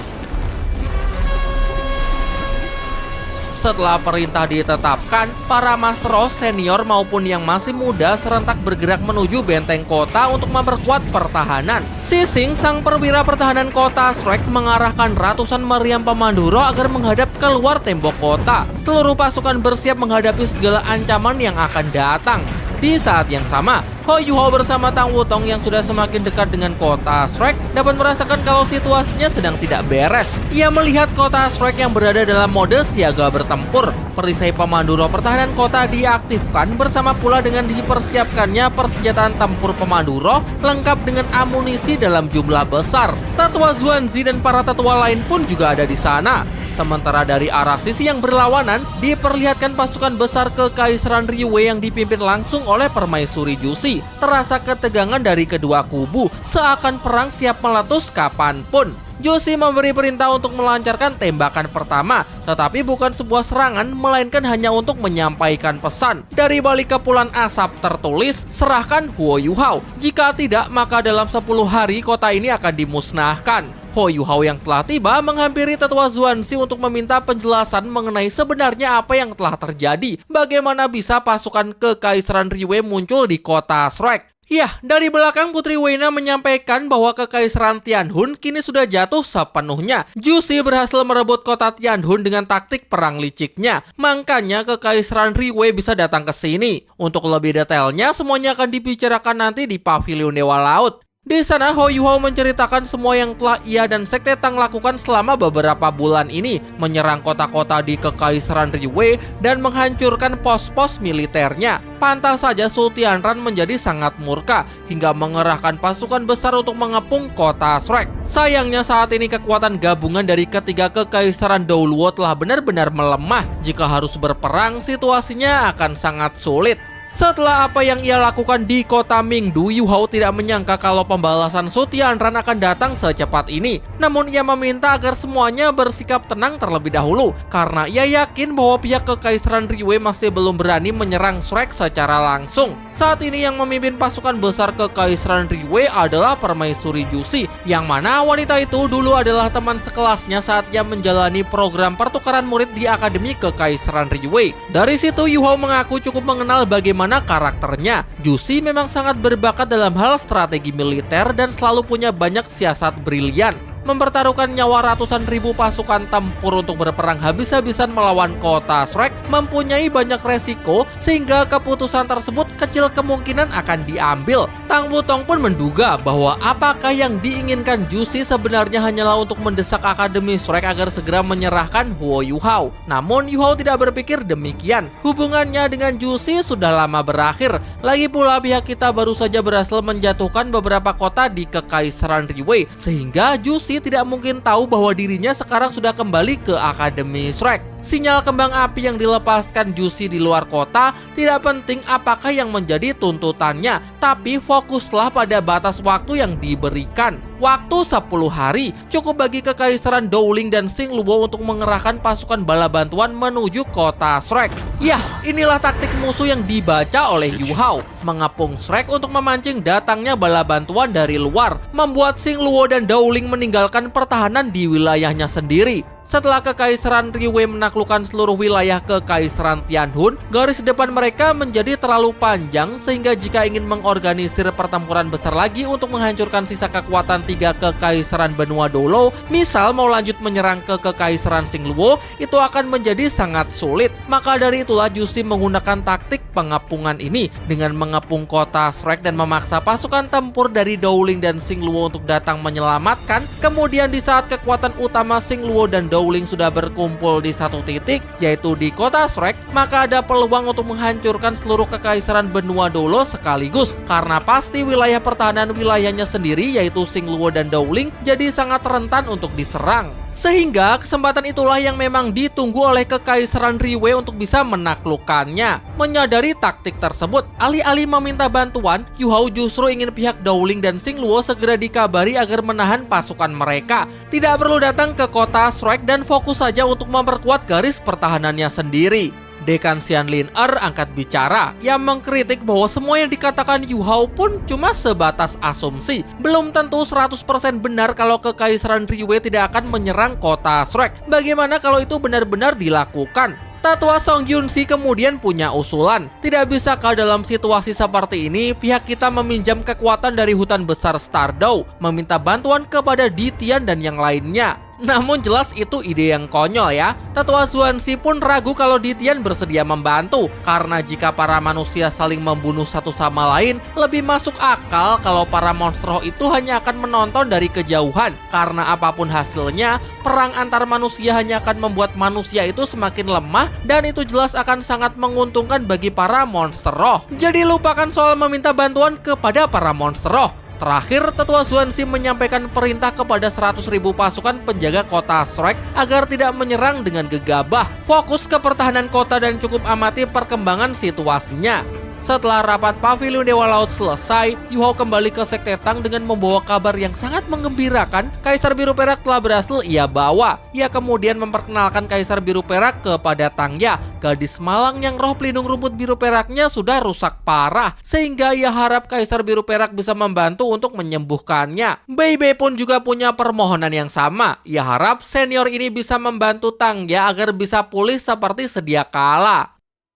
Setelah perintah ditetapkan, para Master Roh senior maupun yang masih muda serentak bergerak menuju benteng kota untuk memperkuat pertahanan. Sising, sang perwira pertahanan kota Shrek, mengarahkan ratusan meriam pemandu roh agar menghadap keluar tembok kota. Seluruh pasukan bersiap menghadapi segala ancaman yang akan datang. Di saat yang sama, Ho Yuhao bersama Tang Wutong yang sudah semakin dekat dengan kota Shrek dapat merasakan kalau situasinya sedang tidak beres. Ia melihat kota Shrek yang berada dalam mode siaga bertempur. Perisai pemandu roh pertahanan kota diaktifkan bersama pula dengan dipersiapkannya persenjataan tempur pemandu roh lengkap dengan amunisi dalam jumlah besar. Tetua Xuanzi dan para tetua lain pun juga ada di sana. Sementara dari arah sisi yang berlawanan, diperlihatkan pasukan besar Kekaisaran Riwei yang dipimpin langsung oleh Permaisuri Jusi. Terasa ketegangan dari kedua kubu, seakan perang siap meletus kapanpun. Jusi memberi perintah untuk melancarkan tembakan pertama, tetapi bukan sebuah serangan, melainkan hanya untuk menyampaikan pesan. Dari balik kepulan asap tertulis, serahkan Huo Yuhao. Jika tidak, maka dalam 10 hari kota ini akan dimusnahkan. Ho Yuhao yang telah tiba menghampiri Tetua Xuanzi untuk meminta penjelasan mengenai sebenarnya apa yang telah terjadi. Bagaimana bisa pasukan Kekaisaran Riwei muncul di kota Shrek? Ya, dari belakang Putri Weina menyampaikan bahwa Kekaisaran Tianhun kini sudah jatuh sepenuhnya. Jusi berhasil merebut kota Tianhun dengan taktik perang liciknya. Makanya Kekaisaran Riwei bisa datang ke sini. Untuk lebih detailnya, semuanya akan dibicarakan nanti di Pavilion Dewa Laut. Di sana, Ho Yuhao menceritakan semua yang telah ia dan Sekte Tang lakukan selama beberapa bulan ini, menyerang kota-kota di Kekaisaran Riwei dan menghancurkan pos-pos militernya. Pantas saja Su Tianran menjadi sangat murka hingga mengerahkan pasukan besar untuk mengepung kota Shrek. Sayangnya saat ini kekuatan gabungan dari ketiga Kekaisaran Douluo telah benar-benar melemah. Jika harus berperang, situasinya akan sangat sulit. Setelah apa yang ia lakukan di kota Mingdu, Yuhao tidak menyangka kalau pembalasan Su Tianran akan datang secepat ini. Namun ia meminta agar semuanya bersikap tenang terlebih dahulu, karena ia yakin bahwa pihak Kekaisaran Riwei masih belum berani menyerang Shrek secara langsung. Saat ini yang memimpin pasukan besar Kekaisaran Riwei adalah Permaisuri Jusi, yang mana wanita itu dulu adalah teman sekelasnya saat ia menjalani program pertukaran murid di Akademi Kekaisaran Riwei. Dari situ Yuhao mengaku cukup mengenal bagaimana karakternya. Jusi memang sangat berbakat dalam hal strategi militer dan selalu punya banyak siasat brilian. Mempertaruhkan nyawa ratusan ribu pasukan tempur untuk berperang habis-habisan melawan kota Shrek mempunyai banyak resiko, sehingga keputusan tersebut kecil kemungkinan akan diambil. Tang Wutong pun menduga bahwa apakah yang diinginkan Jusi sebenarnya hanyalah untuk mendesak Akademi Shrek agar segera menyerahkan Huo Yuhao. Namun Yuhao tidak berpikir demikian. Hubungannya dengan Jusi sudah lama berakhir. Lagi pula pihak kita baru saja berhasil menjatuhkan beberapa kota di Kekaisaran Riwei, sehingga Jusi tidak mungkin tahu bahwa dirinya sekarang sudah kembali ke Akademi Shrek. Sinyal kembang api yang dilepaskan Jusi di luar kota tidak penting apakah yang menjadi tuntutannya, tapi fokuslah pada batas waktu yang diberikan. Waktu 10 hari cukup bagi Kekaisaran Dowling dan Xingluo untuk mengerahkan pasukan bala bantuan menuju kota Shrek. Yah, inilah taktik musuh yang dibaca oleh Yu Hao. Mengepung Shrek untuk memancing datangnya bala bantuan dari luar, membuat Xingluo dan Dowling meninggalkan pertahanan di wilayahnya sendiri. Setelah Kekaisaran Riwei menaklukkan seluruh wilayah Kekaisaran Tianhun, garis depan mereka menjadi terlalu panjang sehingga jika ingin mengorganisir pertempuran besar lagi untuk menghancurkan sisa kekuatan 3 Kekaisaran benua Dolo, misal mau lanjut menyerang ke Kekaisaran Xingluo, itu akan menjadi sangat sulit. Maka dari itulah Jussi menggunakan taktik pengepungan ini dengan mengepung kota Shrek dan memaksa pasukan tempur dari Dowling dan Xingluo untuk datang menyelamatkan. Kemudian di saat kekuatan utama Xingluo dan Dowling sudah berkumpul di satu titik, yaitu di kota Shrek, maka ada peluang untuk menghancurkan seluruh Kekaisaran benua Dolo sekaligus, karena pasti wilayah pertahanan wilayahnya sendiri yaitu Xingluo dan Dowling jadi sangat rentan untuk diserang. Sehingga kesempatan itulah yang memang ditunggu oleh Kekaisaran Riwei untuk bisa menaklukkannya. Menyadari taktik tersebut, alih-alih meminta bantuan, Yu Hao justru ingin pihak Dowling dan Xingluo segera dikabari agar menahan pasukan mereka. Tidak perlu datang ke kota Shrek dan fokus saja untuk memperkuat garis pertahanannya sendiri. Dekan Xianlin angkat bicara. Ia mengkritik bahwa semua yang dikatakan Yu Hao pun cuma sebatas asumsi. Belum tentu 100% benar kalau Kekaisaran Riwei tidak akan menyerang kota Shrek. Bagaimana kalau itu benar-benar dilakukan? Tetua Song Yunxi kemudian punya usulan. Tidak bisakah dalam situasi seperti ini pihak kita meminjam kekuatan dari hutan besar Stardow, meminta bantuan kepada Ditian dan yang lainnya? Namun jelas itu ide yang konyol ya. Tetua Xuanxi pun ragu kalau Ditian bersedia membantu, karena jika para manusia saling membunuh satu sama lain, lebih masuk akal kalau para monster itu hanya akan menonton dari kejauhan. Karena apapun hasilnya, perang antar manusia hanya akan membuat manusia itu semakin lemah, dan itu jelas akan sangat menguntungkan bagi para monster roh. Jadi lupakan soal meminta bantuan kepada para monster roh. Terakhir, Tetua Xuanxi menyampaikan perintah kepada 100.000 pasukan penjaga kota Shrek agar tidak menyerang dengan gegabah, fokus ke pertahanan kota dan cukup amati perkembangan situasinya. Setelah rapat Pavilion Dewa Laut selesai, Yu Hao kembali ke Sekte Tang dengan membawa kabar yang sangat menggembirakan. Kaisar Biru Perak telah berhasil ia bawa. Ia kemudian memperkenalkan Kaisar Biru Perak kepada Tang Ya, gadis malang yang roh pelindung rumput biru peraknya sudah rusak parah, sehingga ia harap Kaisar Biru Perak bisa membantu untuk menyembuhkannya. Bei Bei pun juga punya permohonan yang sama. Ia harap senior ini bisa membantu Tang Ya agar bisa pulih seperti sedia kala.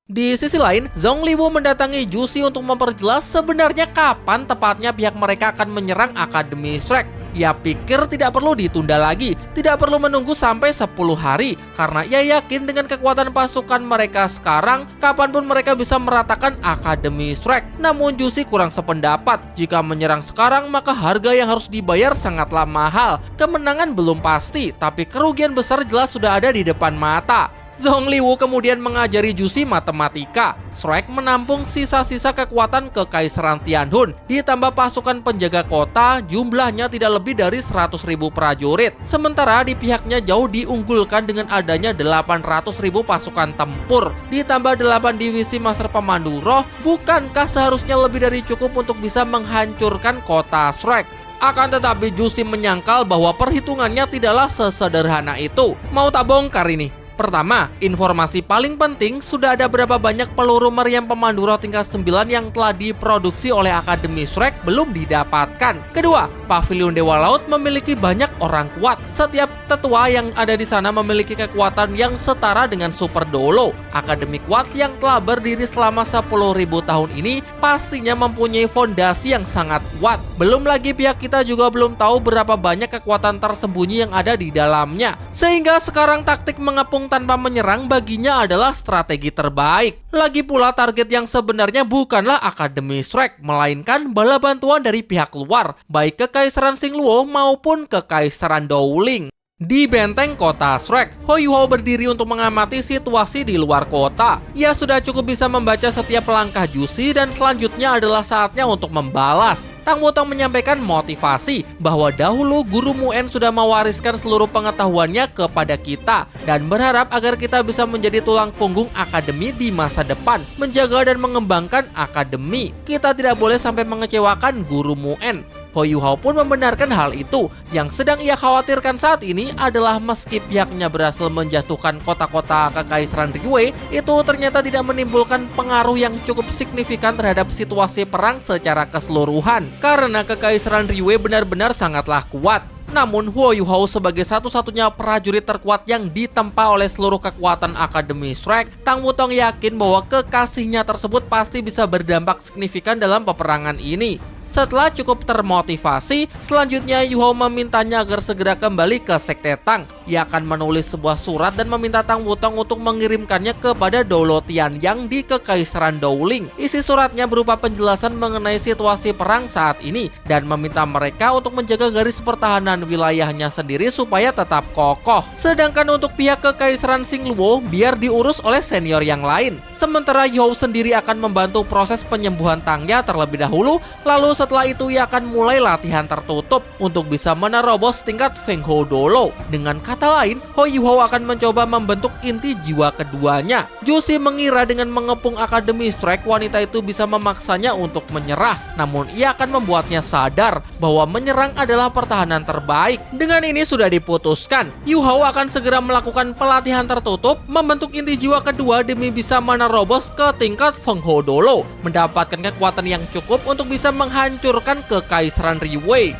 Di sisi lain, Zhongliwu mendatangi Jussi untuk memperjelas sebenarnya kapan tepatnya pihak mereka akan menyerang Akademi Shrek. Ia pikir tidak perlu ditunda lagi, tidak perlu menunggu sampai 10 hari, karena ia yakin dengan kekuatan pasukan mereka sekarang, kapanpun mereka bisa meratakan Akademi Shrek. Namun Jussi kurang sependapat, jika menyerang sekarang maka harga yang harus dibayar sangatlah mahal. Kemenangan belum pasti, tapi kerugian besar jelas sudah ada di depan mata. Zhongliwu kemudian mengajari Jussi matematika. Shrek menampung sisa-sisa kekuatan Kekaisaran Tianhun. Ditambah pasukan penjaga kota, jumlahnya tidak lebih dari 100.000 prajurit. Sementara di pihaknya jauh diunggulkan dengan adanya 800.000 pasukan tempur. Ditambah 8 divisi master pemandu roh, bukankah seharusnya lebih dari cukup untuk bisa menghancurkan kota Shrek? Akan tetapi Jussi menyangkal bahwa perhitungannya tidaklah sesederhana itu. Mau tak bongkar ini? Pertama, informasi paling penting, sudah ada berapa banyak peluru meriam pemandu roh tingkat 9 yang telah diproduksi oleh Akademi Shrek belum didapatkan. Kedua, Pavilion Dewa Laut memiliki banyak orang kuat. Setiap tetua yang ada di sana memiliki kekuatan yang setara dengan Super Dolo. Akademi kuat yang telah berdiri selama 10.000 tahun ini pastinya mempunyai fondasi yang sangat kuat. Belum lagi pihak kita juga belum tahu berapa banyak kekuatan tersembunyi yang ada di dalamnya. Sehingga sekarang taktik mengepung tanpa menyerang baginya adalah strategi terbaik. Lagi pula target yang sebenarnya bukanlah Akademi Shrek, melainkan bala bantuan dari pihak luar, baik Kekaisaran Xingluo maupun Kekaisaran Dowling. Di benteng kota Shrek, Yu Hao berdiri untuk mengamati situasi di luar kota. Ia sudah cukup bisa membaca setiap langkah Jussi dan selanjutnya adalah saatnya untuk membalas. Tang Wutong menyampaikan motivasi bahwa dahulu Guru Muen sudah mewariskan seluruh pengetahuannya kepada kita dan berharap agar kita bisa menjadi tulang punggung akademi di masa depan, menjaga dan mengembangkan akademi. Kita tidak boleh sampai mengecewakan Guru Muen. Ho Yuhao pun membenarkan hal itu. Yang sedang ia khawatirkan saat ini adalah meski pihaknya berhasil menjatuhkan kota-kota Kekaisaran Riwei, itu ternyata tidak menimbulkan pengaruh yang cukup signifikan terhadap situasi perang secara keseluruhan. Karena Kekaisaran Riwei benar-benar sangatlah kuat. Namun Huo Yuhao sebagai satu-satunya prajurit terkuat yang ditempa oleh seluruh kekuatan Akademi Shrek, Tang Wutong yakin bahwa kekasihnya tersebut pasti bisa berdampak signifikan dalam peperangan ini. Setelah cukup termotivasi, selanjutnya Yuhao memintanya agar segera kembali ke Sekte Tang. Ia akan menulis sebuah surat dan meminta Tang Wutong untuk mengirimkannya kepada Doulo Tianyang di Kekaisaran Dowling. Isi suratnya berupa penjelasan mengenai situasi perang saat ini dan meminta mereka untuk menjaga garis pertahanan wilayahnya sendiri supaya tetap kokoh. Sedangkan untuk pihak Kekaisaran Xingluo biar diurus oleh senior yang lain. Sementara Yuhao sendiri akan membantu proses penyembuhan Tangnya terlebih dahulu, lalu setelah itu ia akan mulai latihan tertutup untuk bisa menerobos tingkat Feng Hou Dolo. Dengan kata lain, Ho Yuhao akan mencoba membentuk inti jiwa keduanya. Jushi mengira dengan mengepung Akademi Shrek, wanita itu bisa memaksanya untuk menyerah. Namun ia akan membuatnya sadar bahwa menyerang adalah pertahanan terbaik. Dengan ini sudah diputuskan, Yuhao akan segera melakukan pelatihan tertutup, membentuk inti jiwa kedua demi bisa menerobos ke tingkat Feng Hou Dolo, mendapatkan kekuatan yang cukup untuk bisa menghancurkan Kekaisaran Riwei.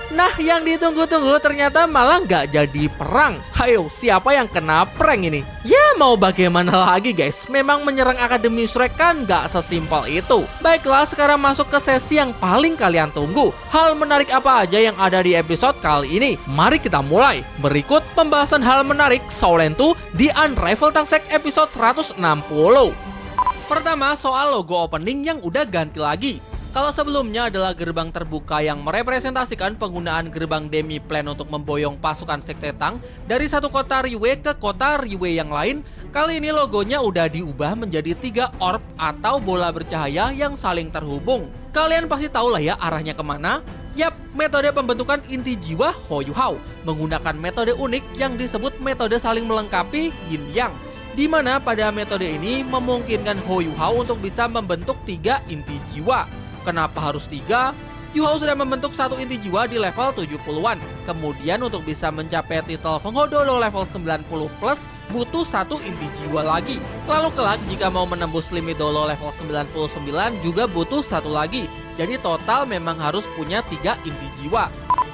Nah, yang ditunggu-tunggu ternyata malah nggak jadi perang. Ayo, siapa yang kena prank ini? Ya, mau bagaimana lagi guys? Memang menyerang Akademi Shrek kan nggak sesimpel itu. Baiklah, sekarang masuk ke sesi yang paling kalian tunggu. Hal menarik apa aja yang ada di episode kali ini? Mari kita mulai. Berikut pembahasan hal menarik Shaolin 2 di Unravel Tangsek episode 160. Pertama, soal logo opening yang udah ganti lagi. Kalau sebelumnya adalah gerbang terbuka yang merepresentasikan penggunaan gerbang Demi-Plane untuk memboyong pasukan Sekte Tang dari satu kota Riwei ke kota Riwei yang lain, kali ini logonya udah diubah menjadi 3 orb atau bola bercahaya yang saling terhubung. Kalian pasti tahu lah ya arahnya kemana? Yap, metode pembentukan inti jiwa Ho Yuhao menggunakan metode unik yang disebut metode saling melengkapi Yin Yang, di mana pada metode ini memungkinkan Ho Yuhao untuk bisa membentuk 3 inti jiwa. Kenapa harus 3? Yuhao sudah membentuk 1 inti jiwa di level 70-an. Kemudian untuk bisa mencapai titel Feng Hou Dolo level 90+, butuh 1 inti jiwa lagi. Lalu kelak jika mau menembus limit Dolo level 99 juga butuh 1 lagi. Jadi total memang harus punya 3 inti jiwa.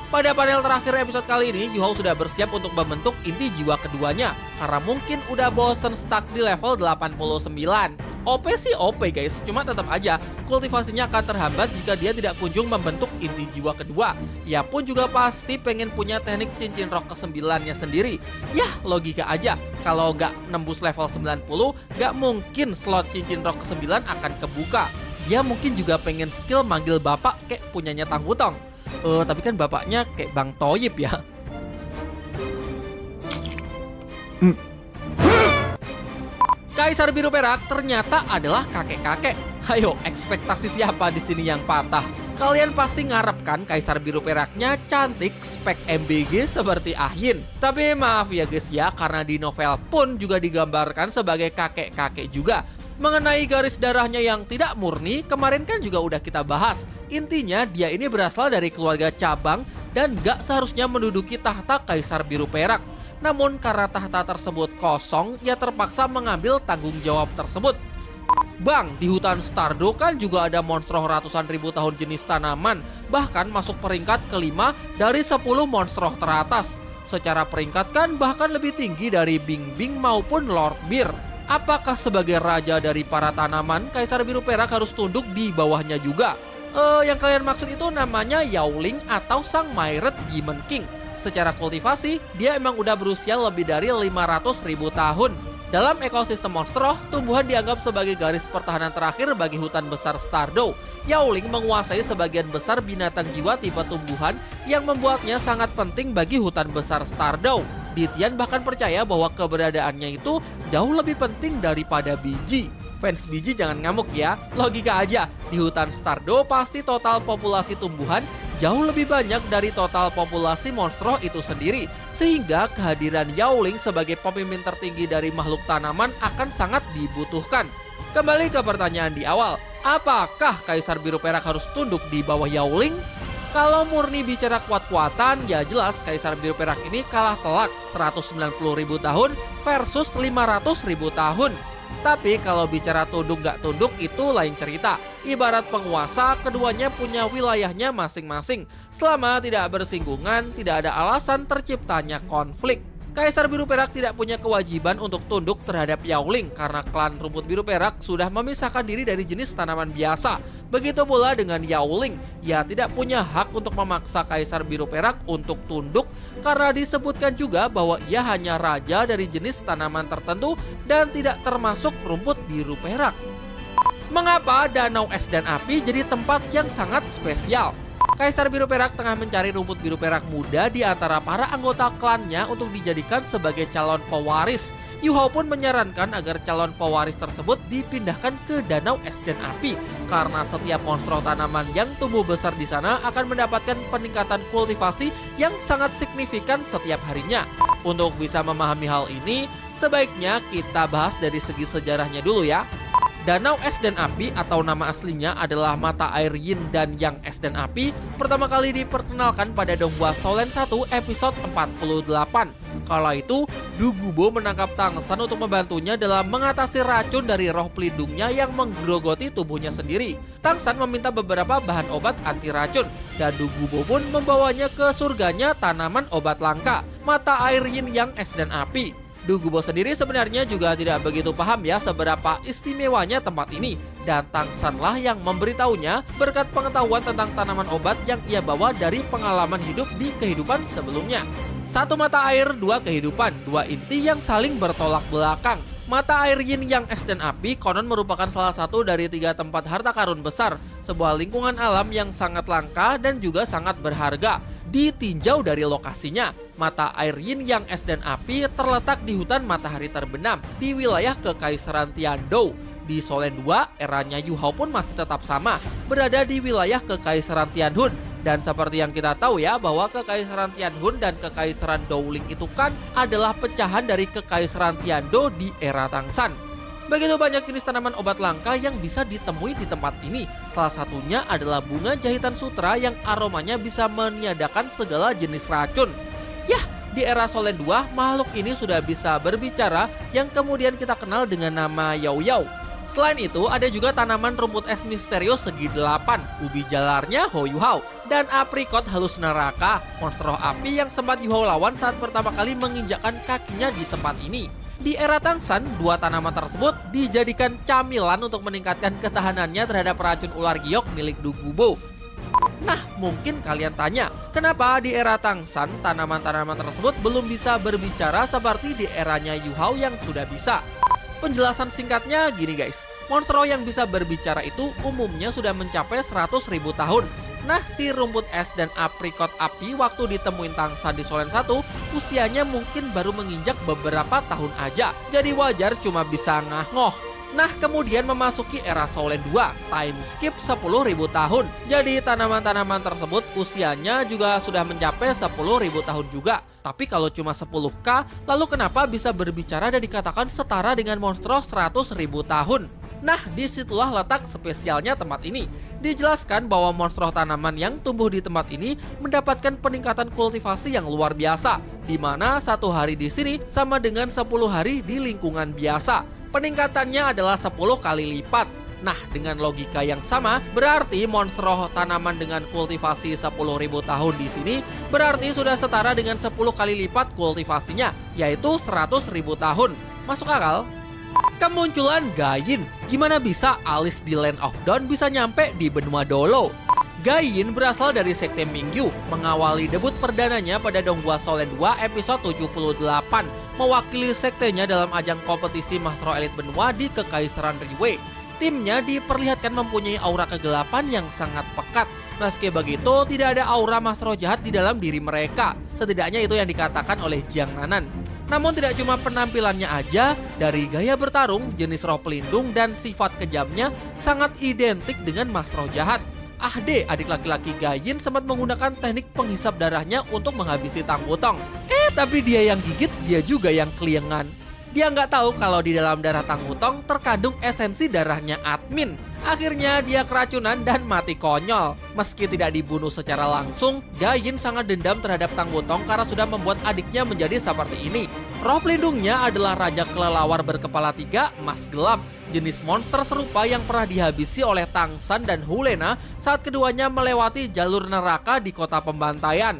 Pada panel terakhir episode kali ini, Yuhao sudah bersiap untuk membentuk inti jiwa keduanya karena mungkin udah bosen stuck di level 89. OP sih OP guys, cuma tetap aja kultivasinya akan terhambat jika dia tidak kunjung membentuk inti jiwa kedua. Ia pun juga pasti pengen punya teknik cincin roh ke-9-nya sendiri. Yah, logika aja, kalau nggak nembus level 90, nggak mungkin slot cincin roh ke-9 akan kebuka. Dia mungkin juga pengen skill manggil bapak kayak punyanya Tang Wutong. Tapi kan bapaknya kayak Bang Toyib ya. Kaisar Biru Perak ternyata adalah kakek-kakek. Ayo, ekspektasi siapa di sini yang patah? Kalian pasti ngarepkan Kaisar Biru Peraknya cantik, spek MBG seperti Ahyin. Tapi maaf ya guys ya, karena di novel pun juga digambarkan sebagai kakek-kakek juga. Mengenai garis darahnya yang tidak murni, kemarin kan juga udah kita bahas. Intinya dia ini berasal dari keluarga cabang dan gak seharusnya menduduki tahta Kaisar Biru Perak. Namun karena tahta tersebut kosong, ia terpaksa mengambil tanggung jawab tersebut. Bang, di hutan Stardo kan juga ada monstro ratusan ribu tahun jenis tanaman, bahkan masuk peringkat kelima dari 10 monstro teratas. Secara peringkat kan bahkan lebih tinggi dari Bing Bing maupun Lord Beer. Apakah sebagai raja dari para tanaman, Kaisar Biru Perak harus tunduk di bawahnya juga? Yang kalian maksud itu namanya Yaoling atau Sang Myret Demon King. Secara kultivasi, dia emang udah berusia lebih dari 500.000 tahun. Dalam ekosistem monstro, tumbuhan dianggap sebagai garis pertahanan terakhir bagi hutan besar Stardo. Yaoling menguasai sebagian besar binatang jiwa tipe tumbuhan yang membuatnya sangat penting bagi hutan besar Stardo. Ditian bahkan percaya bahwa keberadaannya itu jauh lebih penting daripada biji. Fans biji jangan ngamuk ya, logika aja, di hutan Stardo pasti total populasi tumbuhan jauh lebih banyak dari total populasi monstro itu sendiri. Sehingga kehadiran Yaoling sebagai pemimpin tertinggi dari makhluk tanaman akan sangat dibutuhkan. Kembali ke pertanyaan di awal, Apakah Kaisar Biru Perak harus tunduk di bawah Yao Ling? Kalau murni bicara kuat-kuatan, ya jelas Kaisar Biru Perak ini kalah telak 190.000 tahun versus 500.000 tahun. Tapi kalau bicara tunduk gak tunduk itu lain cerita. Ibarat penguasa, keduanya punya wilayahnya masing-masing. Selama tidak bersinggungan, tidak ada alasan terciptanya konflik. Kaisar Biru Perak tidak punya kewajiban untuk tunduk terhadap Yao Ling karena klan rumput biru perak sudah memisahkan diri dari jenis tanaman biasa. Begitu pula dengan Yao Ling, ia tidak punya hak untuk memaksa Kaisar Biru Perak untuk tunduk karena disebutkan juga bahwa ia hanya raja dari jenis tanaman tertentu dan tidak termasuk rumput biru perak. Mengapa Danau Es dan Api jadi tempat yang sangat spesial? Kaisar Biru Perak tengah mencari rumput biru perak muda di antara para anggota klannya untuk dijadikan sebagai calon pewaris. Yu Hao pun menyarankan agar calon pewaris tersebut dipindahkan ke Danau Es dan Api karena setiap monstro tanaman yang tumbuh besar di sana akan mendapatkan peningkatan kultivasi yang sangat signifikan setiap harinya. Untuk bisa memahami hal ini, sebaiknya kita bahas dari segi sejarahnya dulu ya. Danau Es dan Api atau nama aslinya adalah mata air Yin dan Yang Es dan Api pertama kali diperkenalkan pada Donghua Shaolin 1 episode 48. Kala itu, Du Gubo menangkap Tang San untuk membantunya dalam mengatasi racun dari roh pelindungnya yang menggerogoti tubuhnya sendiri. Tang San meminta beberapa bahan obat anti racun dan Du Gubo pun membawanya ke surganya tanaman obat langka, mata air Yin Yang Es dan Api. Du Gubo sendiri sebenarnya juga tidak begitu paham ya seberapa istimewanya tempat ini. Dan Tang San lah yang memberitahunya berkat pengetahuan tentang tanaman obat yang ia bawa dari pengalaman hidup di kehidupan sebelumnya. Satu mata air, dua kehidupan, dua inti yang saling bertolak belakang. Mata air Yin Yang Es dan Api konon merupakan salah satu dari 3 tempat harta karun besar, sebuah lingkungan alam yang sangat langka dan juga sangat berharga. Ditinjau dari lokasinya, mata air Yin Yang Es dan Api terletak di hutan matahari terbenam di wilayah Kekaisaran Tiandou. Di Shaolin 2, eranya Yu Hao pun masih tetap sama, berada di wilayah Kekaisaran Tianhun. Dan seperti yang kita tahu ya, bahwa Kekaisaran Tianhun dan Kekaisaran Dowling itu kan adalah pecahan dari Kekaisaran Tiandou di era Tang San. Begitu banyak jenis tanaman obat langka yang bisa ditemui di tempat ini. Salah satunya adalah bunga jahitan sutra yang aromanya bisa meniadakan segala jenis racun. Yah, di era Shaolin 2, makhluk ini sudah bisa berbicara yang kemudian kita kenal dengan nama Yao Yao. Selain itu, ada juga tanaman rumput es misterius segi 8, ubi jalarnya Ho Yu Hao, dan aprikot halus neraka, monster roh api yang sempat Yu Hao lawan saat pertama kali menginjakkan kakinya di tempat ini. Di era Tang San, 2 tanaman tersebut dijadikan camilan untuk meningkatkan ketahanannya terhadap racun ular giok milik Du Gubo. Nah, mungkin kalian tanya, kenapa di era Tang San tanaman-tanaman tersebut belum bisa berbicara seperti di eranya Yu Hao yang sudah bisa? Penjelasan singkatnya gini guys, monster yang bisa berbicara itu umumnya sudah mencapai 100.000 tahun. Nah, si rumput es dan aprikot api waktu ditemuin Tang San di Shaolin 1, usianya mungkin baru menginjak beberapa tahun aja. Jadi wajar cuma bisa ngah-ngoh. Nah, kemudian memasuki era Shaolin 2, time skip 10.000 tahun. Jadi tanaman-tanaman tersebut usianya juga sudah mencapai 10.000 tahun juga. Tapi kalau cuma 10k, lalu kenapa bisa berbicara dan dikatakan setara dengan monstro 100.000 tahun? Nah, disitulah letak spesialnya tempat ini. Dijelaskan bahwa monstro tanaman yang tumbuh di tempat ini mendapatkan peningkatan kultivasi yang luar biasa, di mana 1 hari di sini sama dengan 10 hari di lingkungan biasa. Peningkatannya adalah 10 kali lipat. Nah, dengan logika yang sama, berarti monstro tanaman dengan kultivasi 10.000 tahun di sini berarti sudah setara dengan 10 kali lipat kultivasinya, yaitu 100.000 tahun. Masuk akal? Kemunculan Gain. Gimana bisa alis di Land of Dawn bisa nyampe di benua Dolo? Gain berasal dari sekte Mingyu, mengawali debut perdananya pada Donghua Shaolin 2 episode 78, mewakili sektenya dalam ajang kompetisi Master Elite benua di Kekaisaran Riwei. Timnya diperlihatkan mempunyai aura kegelapan yang sangat pekat. Meski begitu, tidak ada aura Master jahat di dalam diri mereka. Setidaknya itu yang dikatakan oleh Jiang Nanan. Namun tidak cuma penampilannya aja, dari gaya bertarung, jenis roh pelindung, dan sifat kejamnya sangat identik dengan Master jahat. Ahde, adik laki-laki Gain, sempat menggunakan teknik penghisap darahnya untuk menghabisi Tang Wutong. Tapi dia yang gigit, dia juga yang keliengan. Dia nggak tahu kalau di dalam darah Tang Wutong terkandung esensi darahnya admin. Akhirnya dia keracunan dan mati konyol. Meski tidak dibunuh secara langsung, Gayin sangat dendam terhadap Tang Wutong karena sudah membuat adiknya menjadi seperti ini. Roh pelindungnya adalah Raja Kelelawar berkepala 3, Emas Gelap, jenis monster serupa yang pernah dihabisi oleh Tang San dan Hulena saat keduanya melewati jalur neraka di kota pembantaian.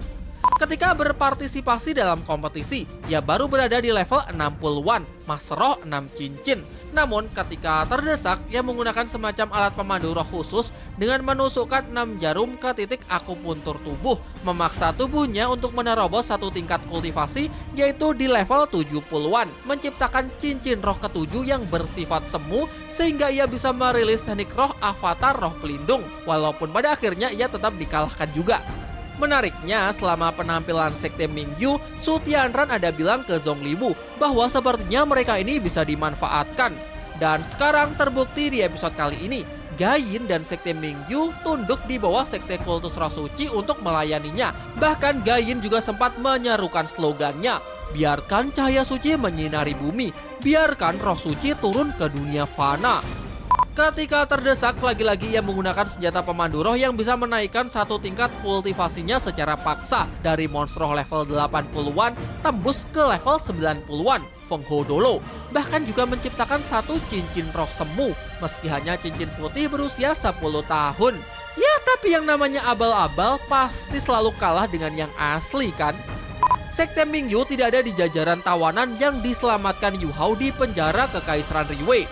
Ketika berpartisipasi dalam kompetisi, ia baru berada di level 60-an, Mas Roh 6 cincin. Namun ketika terdesak, ia menggunakan semacam alat pemandu roh khusus dengan menusukkan 6 jarum ke titik akupuntur tubuh, memaksa tubuhnya untuk menerobos satu tingkat kultivasi, yaitu di level 70-an, menciptakan cincin roh ketujuh yang bersifat semu sehingga ia bisa merilis teknik roh avatar roh pelindung, walaupun pada akhirnya ia tetap dikalahkan juga. Menariknya, selama penampilan Sekte Mingyu, Su Tianran ada bilang ke Zhong Liwu bahwa sepertinya mereka ini bisa dimanfaatkan. Dan sekarang terbukti di episode kali ini, Gayin dan Sekte Mingyu tunduk di bawah Sekte Kultus Roh Suci untuk melayaninya. Bahkan Gayin juga sempat menyerukan slogannya, "Biarkan cahaya suci menyinari bumi, biarkan roh suci turun ke dunia fana." Ketika terdesak, lagi-lagi ia menggunakan senjata pemandu roh yang bisa menaikkan satu tingkat kultivasinya secara paksa dari monster roh level 80-an tembus ke level 90-an, Feng Ho Dolo. Bahkan juga menciptakan satu cincin roh semu, meski hanya cincin putih berusia 10 tahun. Ya, tapi yang namanya abal-abal pasti selalu kalah dengan yang asli kan? Sekte Mingyu tidak ada di jajaran tawanan yang diselamatkan Yu Hao di penjara Kekaisaran Riwei.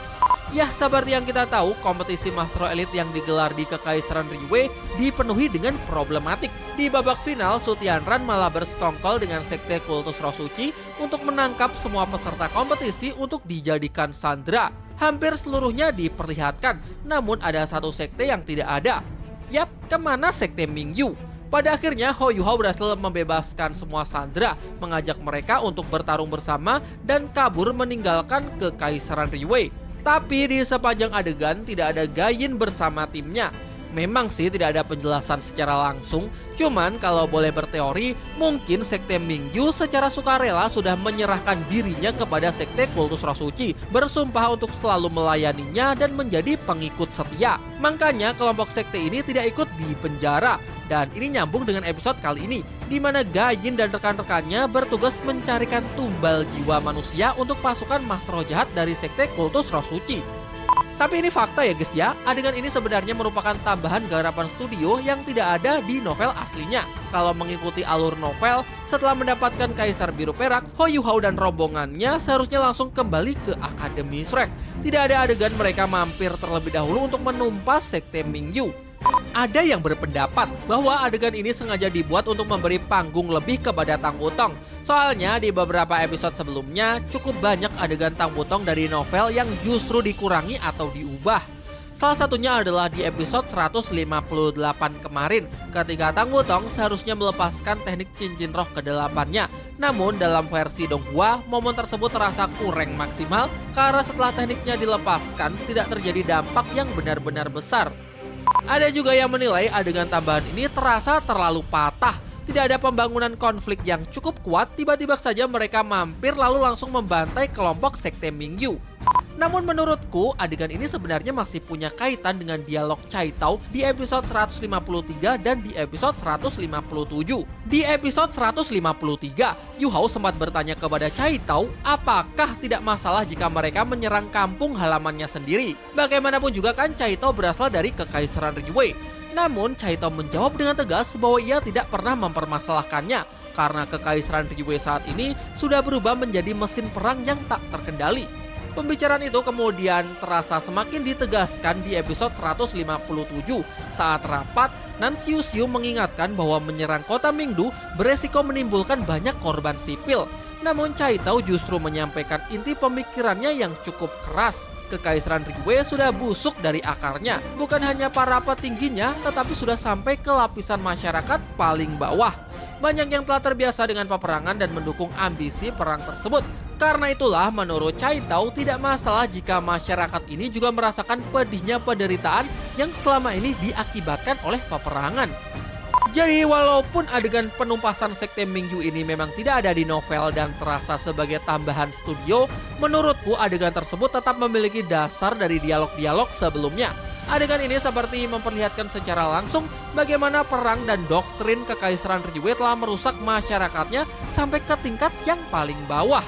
Ya, seperti yang kita tahu, kompetisi Master Elite yang digelar di Kekaisaran Riwei dipenuhi dengan problematik. Di babak final, Su Tianran malah bersekongkol dengan Sekte Kultus Roh Suci untuk menangkap semua peserta kompetisi untuk dijadikan sandera. Hampir seluruhnya diperlihatkan, namun ada satu sekte yang tidak ada. Yap, kemana Sekte Mingyu? Pada akhirnya, Ho Yu Hao berhasil membebaskan semua sandera, mengajak mereka untuk bertarung bersama dan kabur meninggalkan Kekaisaran Riwei. Tapi di sepanjang adegan tidak ada Gayin bersama timnya. Memang sih tidak ada penjelasan secara langsung, cuman kalau boleh berteori, mungkin Sekte Mingyu secara sukarela sudah menyerahkan dirinya kepada Sekte Kultus Roh Suci, bersumpah untuk selalu melayaninya dan menjadi pengikut setia. Makanya kelompok sekte ini tidak ikut di penjara. Dan ini nyambung dengan episode kali ini, di mana Gayin dan rekan-rekannya bertugas mencarikan tumbal jiwa manusia untuk pasukan Master Roh Jahat dari Sekte Kultus Roh Suci. Tapi ini fakta ya guys ya, adegan ini sebenarnya merupakan tambahan garapan studio yang tidak ada di novel aslinya. Kalau mengikuti alur novel, setelah mendapatkan Kaisar Biru Perak, Ho Yu Hao dan rombongannya seharusnya langsung kembali ke Akademi Shrek. Tidak ada adegan mereka mampir terlebih dahulu untuk menumpas Sekte Mingyu. Ada yang berpendapat bahwa adegan ini sengaja dibuat untuk memberi panggung lebih kepada Tang Wutong. Soalnya di beberapa episode sebelumnya cukup banyak adegan Tang Wutong dari novel yang justru dikurangi atau diubah. Salah satunya adalah di episode 158 kemarin, ketika Tang Wutong seharusnya melepaskan teknik cincin roh ke-8-nya. Namun dalam versi Donghua, momen tersebut terasa kurang maksimal karena setelah tekniknya dilepaskan tidak terjadi dampak yang benar-benar besar. Ada juga yang menilai adegan tambahan ini terasa terlalu patah. Tidak ada pembangunan konflik yang cukup kuat, tiba-tiba saja mereka mampir lalu langsung membantai kelompok Sekte Mingyu. Namun menurutku, adegan ini sebenarnya masih punya kaitan dengan dialog Cai Tao di episode 153 dan di episode 157. Di episode 153, Yu Hao sempat bertanya kepada Cai Tao apakah tidak masalah jika mereka menyerang kampung halamannya sendiri. Bagaimanapun juga kan Cai Tao berasal dari Kekaisaran Riwei. Namun Cai Tao menjawab dengan tegas bahwa ia tidak pernah mempermasalahkannya karena Kekaisaran Riwei saat ini sudah berubah menjadi mesin perang yang tak terkendali. Pembicaraan itu kemudian terasa semakin ditegaskan di episode 157 saat rapat. Nansiu Xiu mengingatkan bahwa menyerang kota Mingdu beresiko menimbulkan banyak korban sipil. Namun Cai Tao justru menyampaikan inti pemikirannya yang cukup keras. Kekaisaran Riwei sudah busuk dari akarnya. Bukan hanya para petingginya, tetapi sudah sampai ke lapisan masyarakat paling bawah. Banyak yang telah terbiasa dengan peperangan dan mendukung ambisi perang tersebut. Karena itulah menurut Cai Tao tidak masalah jika masyarakat ini juga merasakan pedihnya penderitaan yang selama ini diakibatkan oleh peperangan. Jadi walaupun adegan penumpasan Sekte Mingyu ini memang tidak ada di novel dan terasa sebagai tambahan studio, menurutku adegan tersebut tetap memiliki dasar dari dialog-dialog sebelumnya. Adegan ini seperti memperlihatkan secara langsung bagaimana perang dan doktrin Kekaisaran Liyue telah merusak masyarakatnya sampai ke tingkat yang paling bawah.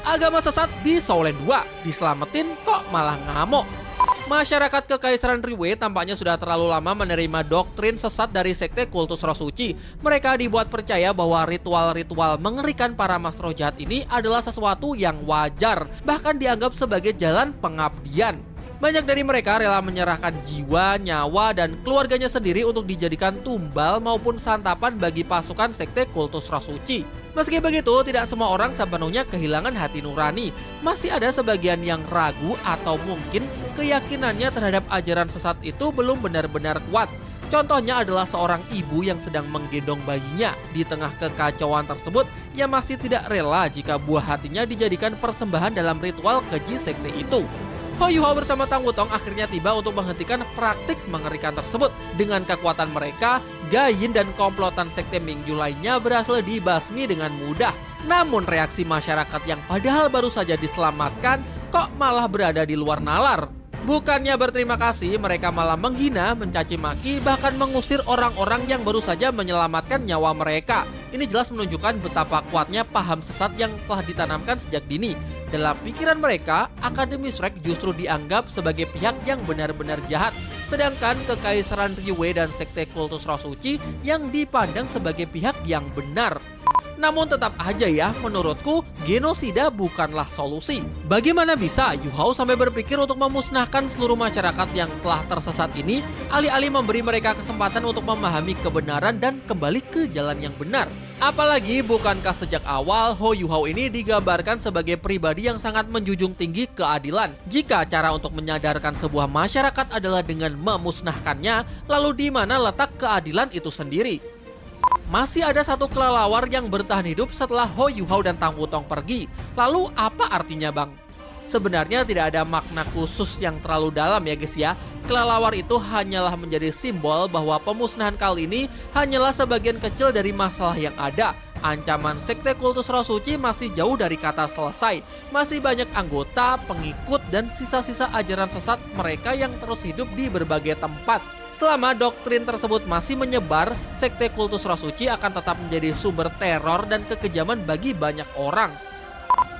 Agama sesat di Shaolin 2, diselamatin kok malah ngamuk. Masyarakat Kekaisaran Liyue tampaknya sudah terlalu lama menerima doktrin sesat dari Sekte Kultus Roh Suci. Mereka dibuat percaya bahwa ritual-ritual mengerikan para mas roh jahat ini adalah sesuatu yang wajar, bahkan dianggap sebagai jalan pengabdian. Banyak dari mereka rela menyerahkan jiwa, nyawa, dan keluarganya sendiri untuk dijadikan tumbal maupun santapan bagi pasukan Sekte Kultus Roh Suci. Meski begitu, tidak semua orang sepenuhnya kehilangan hati nurani. Masih ada sebagian yang ragu atau mungkin keyakinannya terhadap ajaran sesat itu belum benar-benar kuat. Contohnya adalah seorang ibu yang sedang menggendong bayinya. Di tengah kekacauan tersebut, ia masih tidak rela jika buah hatinya dijadikan persembahan dalam ritual keji sekte itu. Ho Yuhao bersama Tang Wutong akhirnya tiba untuk menghentikan praktik mengerikan tersebut. Dengan kekuatan mereka, Gayin dan komplotan Sekte Mingyu lainnya berhasil dibasmi dengan mudah. Namun reaksi masyarakat yang padahal baru saja diselamatkan kok malah berada di luar nalar. Bukannya berterima kasih, mereka malah menghina, mencaci maki, bahkan mengusir orang-orang yang baru saja menyelamatkan nyawa mereka. Ini jelas menunjukkan betapa kuatnya paham sesat yang telah ditanamkan sejak dini. Dalam pikiran mereka, Akademi Shrek justru dianggap sebagai pihak yang benar-benar jahat. Sedangkan Kekaisaran Liyue dan Sekte Kultus Roh Suci yang dipandang sebagai pihak yang benar. Namun tetap aja ya, menurutku genosida bukanlah solusi. Bagaimana bisa Yuhao sampai berpikir untuk memusnahkan seluruh masyarakat yang telah tersesat ini, alih-alih memberi mereka kesempatan untuk memahami kebenaran dan kembali ke jalan yang benar? Apalagi bukankah sejak awal Ho Yuhao ini digambarkan sebagai pribadi yang sangat menjunjung tinggi keadilan? Jika cara untuk menyadarkan sebuah masyarakat adalah dengan memusnahkannya, lalu di mana letak keadilan itu sendiri? Masih ada satu kelelawar yang bertahan hidup setelah Ho Yuhao dan Tang Wutong pergi. Lalu apa artinya bang? Sebenarnya tidak ada makna khusus yang terlalu dalam ya guys ya. Kelelawar itu hanyalah menjadi simbol bahwa pemusnahan kali ini hanyalah sebagian kecil dari masalah yang ada. Ancaman Sekte Kultus Roh Suci masih jauh dari kata selesai. Masih banyak anggota, pengikut, dan sisa-sisa ajaran sesat mereka yang terus hidup di berbagai tempat. Selama doktrin tersebut masih menyebar, Sekte Kultus Roh Suci akan tetap menjadi sumber teror dan kekejaman bagi banyak orang.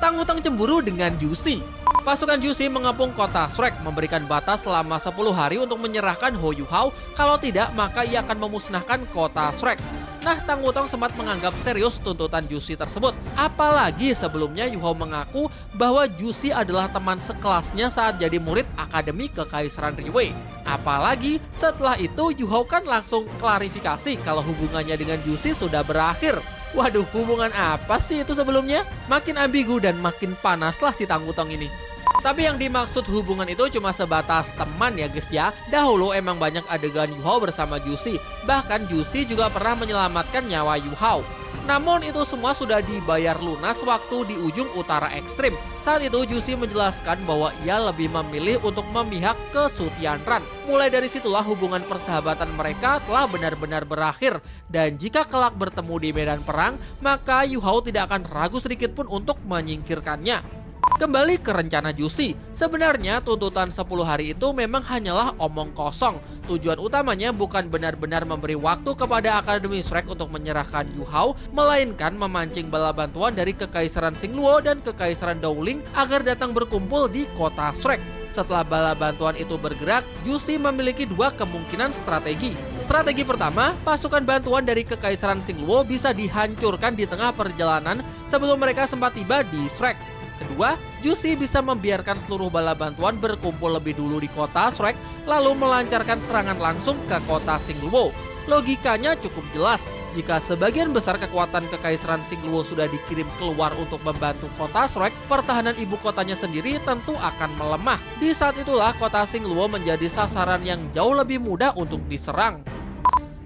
Tang Wutong cemburu dengan Jushi. Pasukan Jushi mengepung kota Shrek, memberikan batas selama 10 hari untuk menyerahkan Ho Yuhao. Kalau tidak, maka ia akan memusnahkan kota Shrek. Nah, Tang Wutong sempat menganggap serius tuntutan Jushi tersebut. Apalagi sebelumnya Yuhao mengaku bahwa Jushi adalah teman sekelasnya saat jadi murid Akademi Kekaisaran Liyue. Apalagi setelah itu Yuhao kan langsung klarifikasi kalau hubungannya dengan Jushi sudah berakhir. Waduh, hubungan apa sih itu sebelumnya? Makin ambigu dan makin panaslah si Tang Wutong ini. Tapi yang dimaksud hubungan itu cuma sebatas teman ya guys ya. Dahulu emang banyak adegan Yuhao bersama Jushi. Bahkan Jushi juga pernah menyelamatkan nyawa Yuhao. Namun itu semua sudah dibayar lunas waktu di ujung utara ekstrim. Saat itu Jushi menjelaskan bahwa ia lebih memilih untuk memihak ke Su Tianran. Mulai dari situlah hubungan persahabatan mereka telah benar-benar berakhir. Dan jika kelak bertemu di medan perang, maka Yuhao tidak akan ragu sedikit pun untuk menyingkirkannya. Kembali ke rencana Jushi, sebenarnya tuntutan 10 hari itu memang hanyalah omong kosong. Tujuan utamanya bukan benar-benar memberi waktu kepada Akademi Shrek untuk menyerahkan Yuhao, melainkan memancing bala bantuan dari Kekaisaran Xingluo dan Kekaisaran Dowling agar datang berkumpul di kota Shrek. Setelah bala bantuan itu bergerak, Jushi memiliki dua kemungkinan strategi. Strategi pertama, pasukan bantuan dari Kekaisaran Xingluo bisa dihancurkan di tengah perjalanan sebelum mereka sempat tiba di Shrek. Kedua, Jushi bisa membiarkan seluruh bala bantuan berkumpul lebih dulu di kota Shrek, lalu melancarkan serangan langsung ke kota Xingluo. Logikanya cukup jelas, jika sebagian besar kekuatan Kekaisaran Xingluo sudah dikirim keluar untuk membantu kota Shrek, pertahanan ibu kotanya sendiri tentu akan melemah. Di saat itulah kota Xingluo menjadi sasaran yang jauh lebih mudah untuk diserang.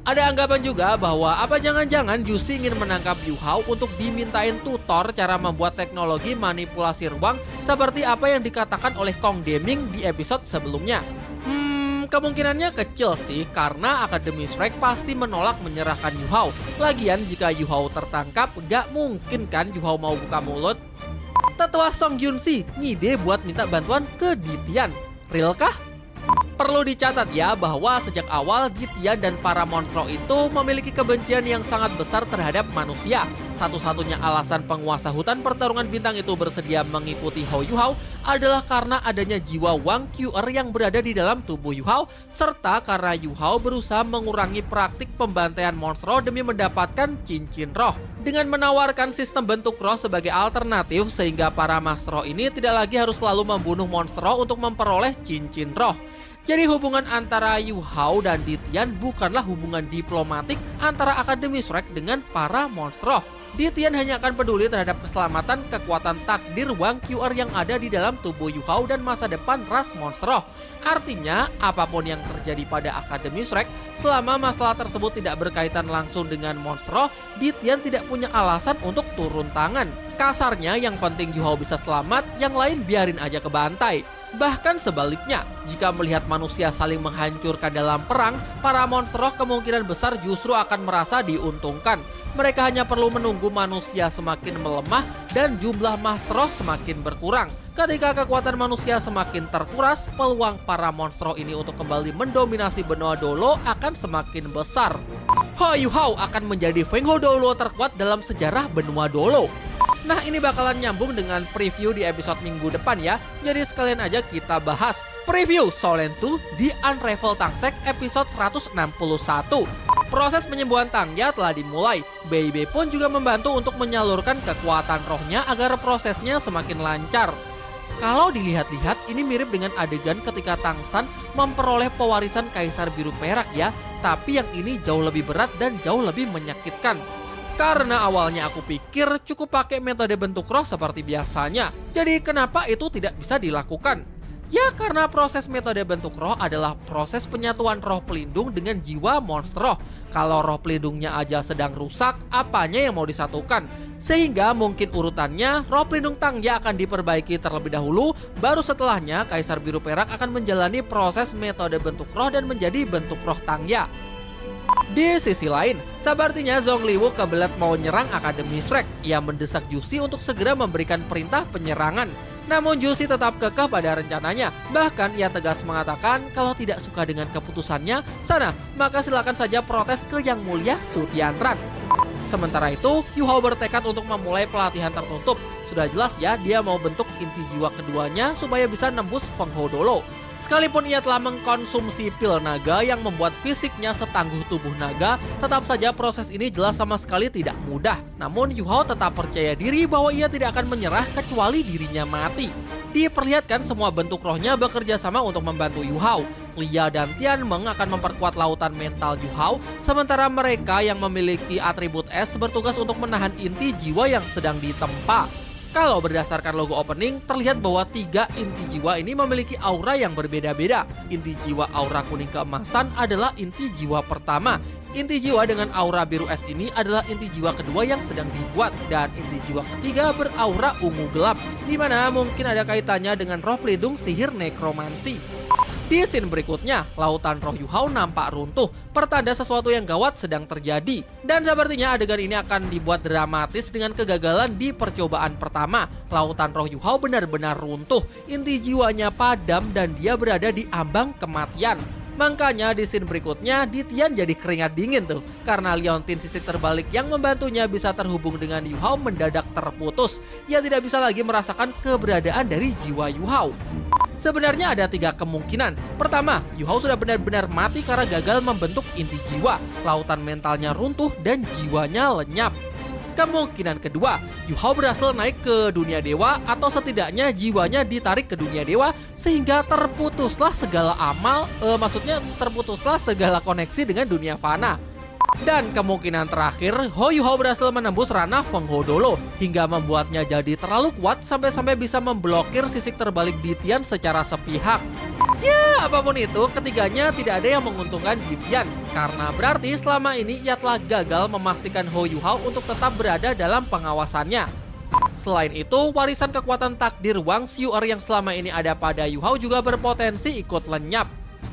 Ada anggapan juga bahwa apa jangan-jangan Jushi ingin menangkap Yuhao untuk dimintain tutor cara membuat teknologi manipulasi ruang seperti apa yang dikatakan oleh Kong Deming di episode sebelumnya. Kemungkinannya kecil sih, karena Akademi Shrek pasti menolak menyerahkan Yu Hao. Lagian jika Yu Hao tertangkap, gak mungkin kan Yu Hao mau buka mulut. Tetua Song Yun-si ngide buat minta bantuan ke Ditian. Real kah? Perlu dicatat ya bahwa sejak awal Ditian dan para monstro itu memiliki kebencian yang sangat besar terhadap manusia. Satu-satunya alasan penguasa hutan pertarungan bintang itu bersedia mengikuti Hou Yu-hao adalah karena adanya jiwa Wang Qer yang berada di dalam tubuh Yu-hao, serta karena Yu-hao berusaha mengurangi praktik pembantaian monstro demi mendapatkan cincin roh. Dengan menawarkan sistem bentuk roh sebagai alternatif sehingga para monstro ini tidak lagi harus selalu membunuh monstro untuk memperoleh cincin roh. Jadi hubungan antara Yu Hao dan Ditian bukanlah hubungan diplomatik antara Akademi Shrek dengan para monstro. Ditian hanya akan peduli terhadap keselamatan kekuatan takdir Wang Qer yang ada di dalam tubuh Yu Hao dan masa depan ras monstro. Artinya, apapun yang terjadi pada Akademi Shrek, selama masalah tersebut tidak berkaitan langsung dengan monstro, Ditian tidak punya alasan untuk turun tangan. Kasarnya, yang penting Yu Hao bisa selamat, yang lain biarin aja kebantai. Bahkan sebaliknya, jika melihat manusia saling menghancurkan dalam perang, para monstro kemungkinan besar justru akan merasa diuntungkan. Mereka hanya perlu menunggu manusia semakin melemah dan jumlah monstro semakin berkurang. Ketika kekuatan manusia semakin terkuras, peluang para monstro ini untuk kembali mendominasi benua Dolo akan semakin besar. Hou Yu-hao akan menjadi Feng Hou Dolo terkuat dalam sejarah benua Dolo. Nah, ini bakalan nyambung dengan preview di episode minggu depan ya. Jadi sekalian aja kita bahas preview Shaolin 2 di Unravel Tangsek episode 161. Proses penyembuhan Tangya telah dimulai. Bei Bei pun juga membantu untuk menyalurkan kekuatan rohnya agar prosesnya semakin lancar. Kalau dilihat-lihat, ini mirip dengan adegan ketika Tang San memperoleh pewarisan Kaisar Biru Perak ya. Tapi yang ini jauh lebih berat dan jauh lebih menyakitkan. Karena awalnya aku pikir cukup pakai metode bentuk roh seperti biasanya. Jadi kenapa itu tidak bisa dilakukan? Ya karena proses metode bentuk roh adalah proses penyatuan roh pelindung dengan jiwa monstro. Kalau roh pelindungnya aja sedang rusak, apanya yang mau disatukan? Sehingga mungkin urutannya roh pelindung Tangya akan diperbaiki terlebih dahulu, baru setelahnya Kaisar Biru Perak akan menjalani proses metode bentuk roh dan menjadi bentuk roh Tangya. Di sisi lain, sepertinya Zhong Liwu kebelet mau nyerang Akademi Shrek. Ia mendesak Jushi untuk segera memberikan perintah penyerangan. Namun Jushi tetap kekeh pada rencananya. Bahkan ia tegas mengatakan kalau tidak suka dengan keputusannya, sana, maka silakan saja protes ke Yang Mulia Su Tianran. Sementara itu, Yu Hao bertekad untuk memulai pelatihan tertutup. Sudah jelas ya, dia mau bentuk inti jiwa keduanya supaya bisa nembus Feng Hou Dolo. Sekalipun ia telah mengkonsumsi pil naga yang membuat fisiknya setangguh tubuh naga, tetap saja proses ini jelas sama sekali tidak mudah. Namun Yu Hao tetap percaya diri bahwa ia tidak akan menyerah kecuali dirinya mati. Diperlihatkan semua bentuk rohnya bekerja sama untuk membantu Yu Hao. Lia dan Tianmeng akan memperkuat lautan mental Yu Hao, sementara mereka yang memiliki atribut es bertugas untuk menahan inti jiwa yang sedang ditempa. Kalau berdasarkan logo opening, terlihat bahwa 3 inti jiwa ini memiliki aura yang berbeda-beda. Inti jiwa aura kuning keemasan adalah inti jiwa pertama. Inti jiwa dengan aura biru es ini adalah inti jiwa kedua yang sedang dibuat. Dan inti jiwa ketiga beraura ungu gelap, di mana mungkin ada kaitannya dengan roh pelindung sihir nekromansi. Di scene berikutnya, lautan roh Yu Hao nampak runtuh, pertanda sesuatu yang gawat sedang terjadi. Dan sepertinya adegan ini akan dibuat dramatis dengan kegagalan di percobaan pertama. Lautan roh Yu Hao benar-benar runtuh, inti jiwanya padam dan dia berada di ambang kematian. Makanya di scene berikutnya, Ditian jadi keringat dingin tuh, karena liontin sisi terbalik yang membantunya bisa terhubung dengan Yu Hao mendadak terputus. Ia tidak bisa lagi merasakan keberadaan dari jiwa Yu Hao. Sebenarnya ada 3 kemungkinan. Pertama, Yu Hao sudah benar-benar mati karena gagal membentuk inti jiwa. Lautan mentalnya runtuh dan jiwanya lenyap. Kemungkinan kedua, Yu Hao berhasil naik ke dunia dewa atau setidaknya jiwanya ditarik ke dunia dewa sehingga terputuslah segala amal, terputuslah segala koneksi dengan dunia fana. Dan kemungkinan terakhir, Hou Yu Hao berhasil menembus ranah Feng Hou Dolo hingga membuatnya jadi terlalu kuat sampai bisa memblokir sisik terbalik Ditian secara sepihak. Ya, apapun itu, ketiganya tidak ada yang menguntungkan Ditian karena berarti selama ini ia telah gagal memastikan Hou Yu Hao untuk tetap berada dalam pengawasannya. Selain itu, warisan kekuatan takdir Wang Xiu'er yang selama ini ada pada Yu Hao juga berpotensi ikut lenyap.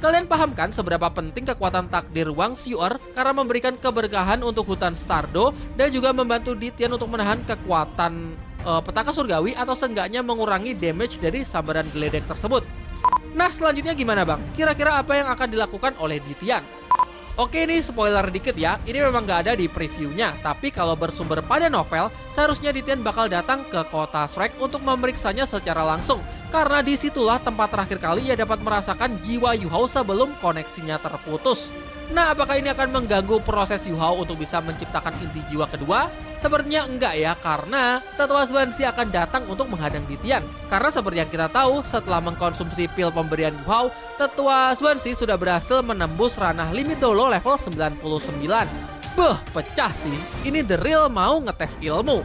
Kalian paham kan seberapa penting kekuatan takdir Wang Xiu'er karena memberikan keberkahan untuk hutan Stardo dan juga membantu Di Tian untuk menahan kekuatan petaka surgawi atau seenggaknya mengurangi damage dari sambaran geledek tersebut. Nah, selanjutnya gimana bang? Kira-kira apa yang akan dilakukan oleh Di Tian? Oke, ini spoiler dikit ya. Ini memang nggak ada di previewnya, tapi kalau bersumber pada novel, seharusnya Di Tian bakal datang ke kota Shrek untuk memeriksanya secara langsung. Karena disitulah tempat terakhir kali ia dapat merasakan jiwa Yu Hao sebelum koneksinya terputus. Nah, apakah ini akan mengganggu proses Yu Hao untuk bisa menciptakan inti jiwa kedua? Sepertinya enggak ya, karena Tetua Zhuangzi akan datang untuk menghadang Di Tian. Karena seperti yang kita tahu, setelah mengkonsumsi pil pemberian Yu Hao, Tetua Zhuangzi sudah berhasil menembus ranah limit dolo level 99. Beuh, pecah sih. Ini The Real mau ngetes ilmu.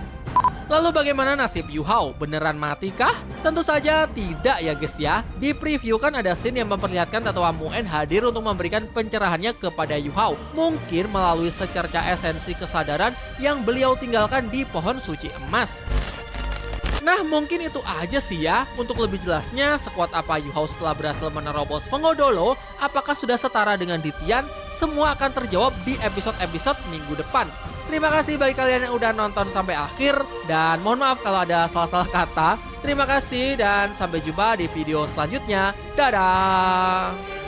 Lalu bagaimana nasib Yu Hao? Beneran mati kah? Tentu saja tidak ya guys ya. Di preview kan ada scene yang memperlihatkan Tetua Muen hadir untuk memberikan pencerahannya kepada Yu Hao. Mungkin melalui secerca esensi kesadaran yang beliau tinggalkan di pohon suci emas. Nah, mungkin itu aja sih ya. Untuk lebih jelasnya, sekuat apa Yu Hao setelah berhasil menerobos Fengodolo, apakah sudah setara dengan Di Tian? Semua akan terjawab di episode-episode minggu depan. Terima kasih bagi kalian yang udah nonton sampai akhir. Dan mohon maaf kalau ada salah-salah kata. Terima kasih dan sampai jumpa di video selanjutnya. Dadah!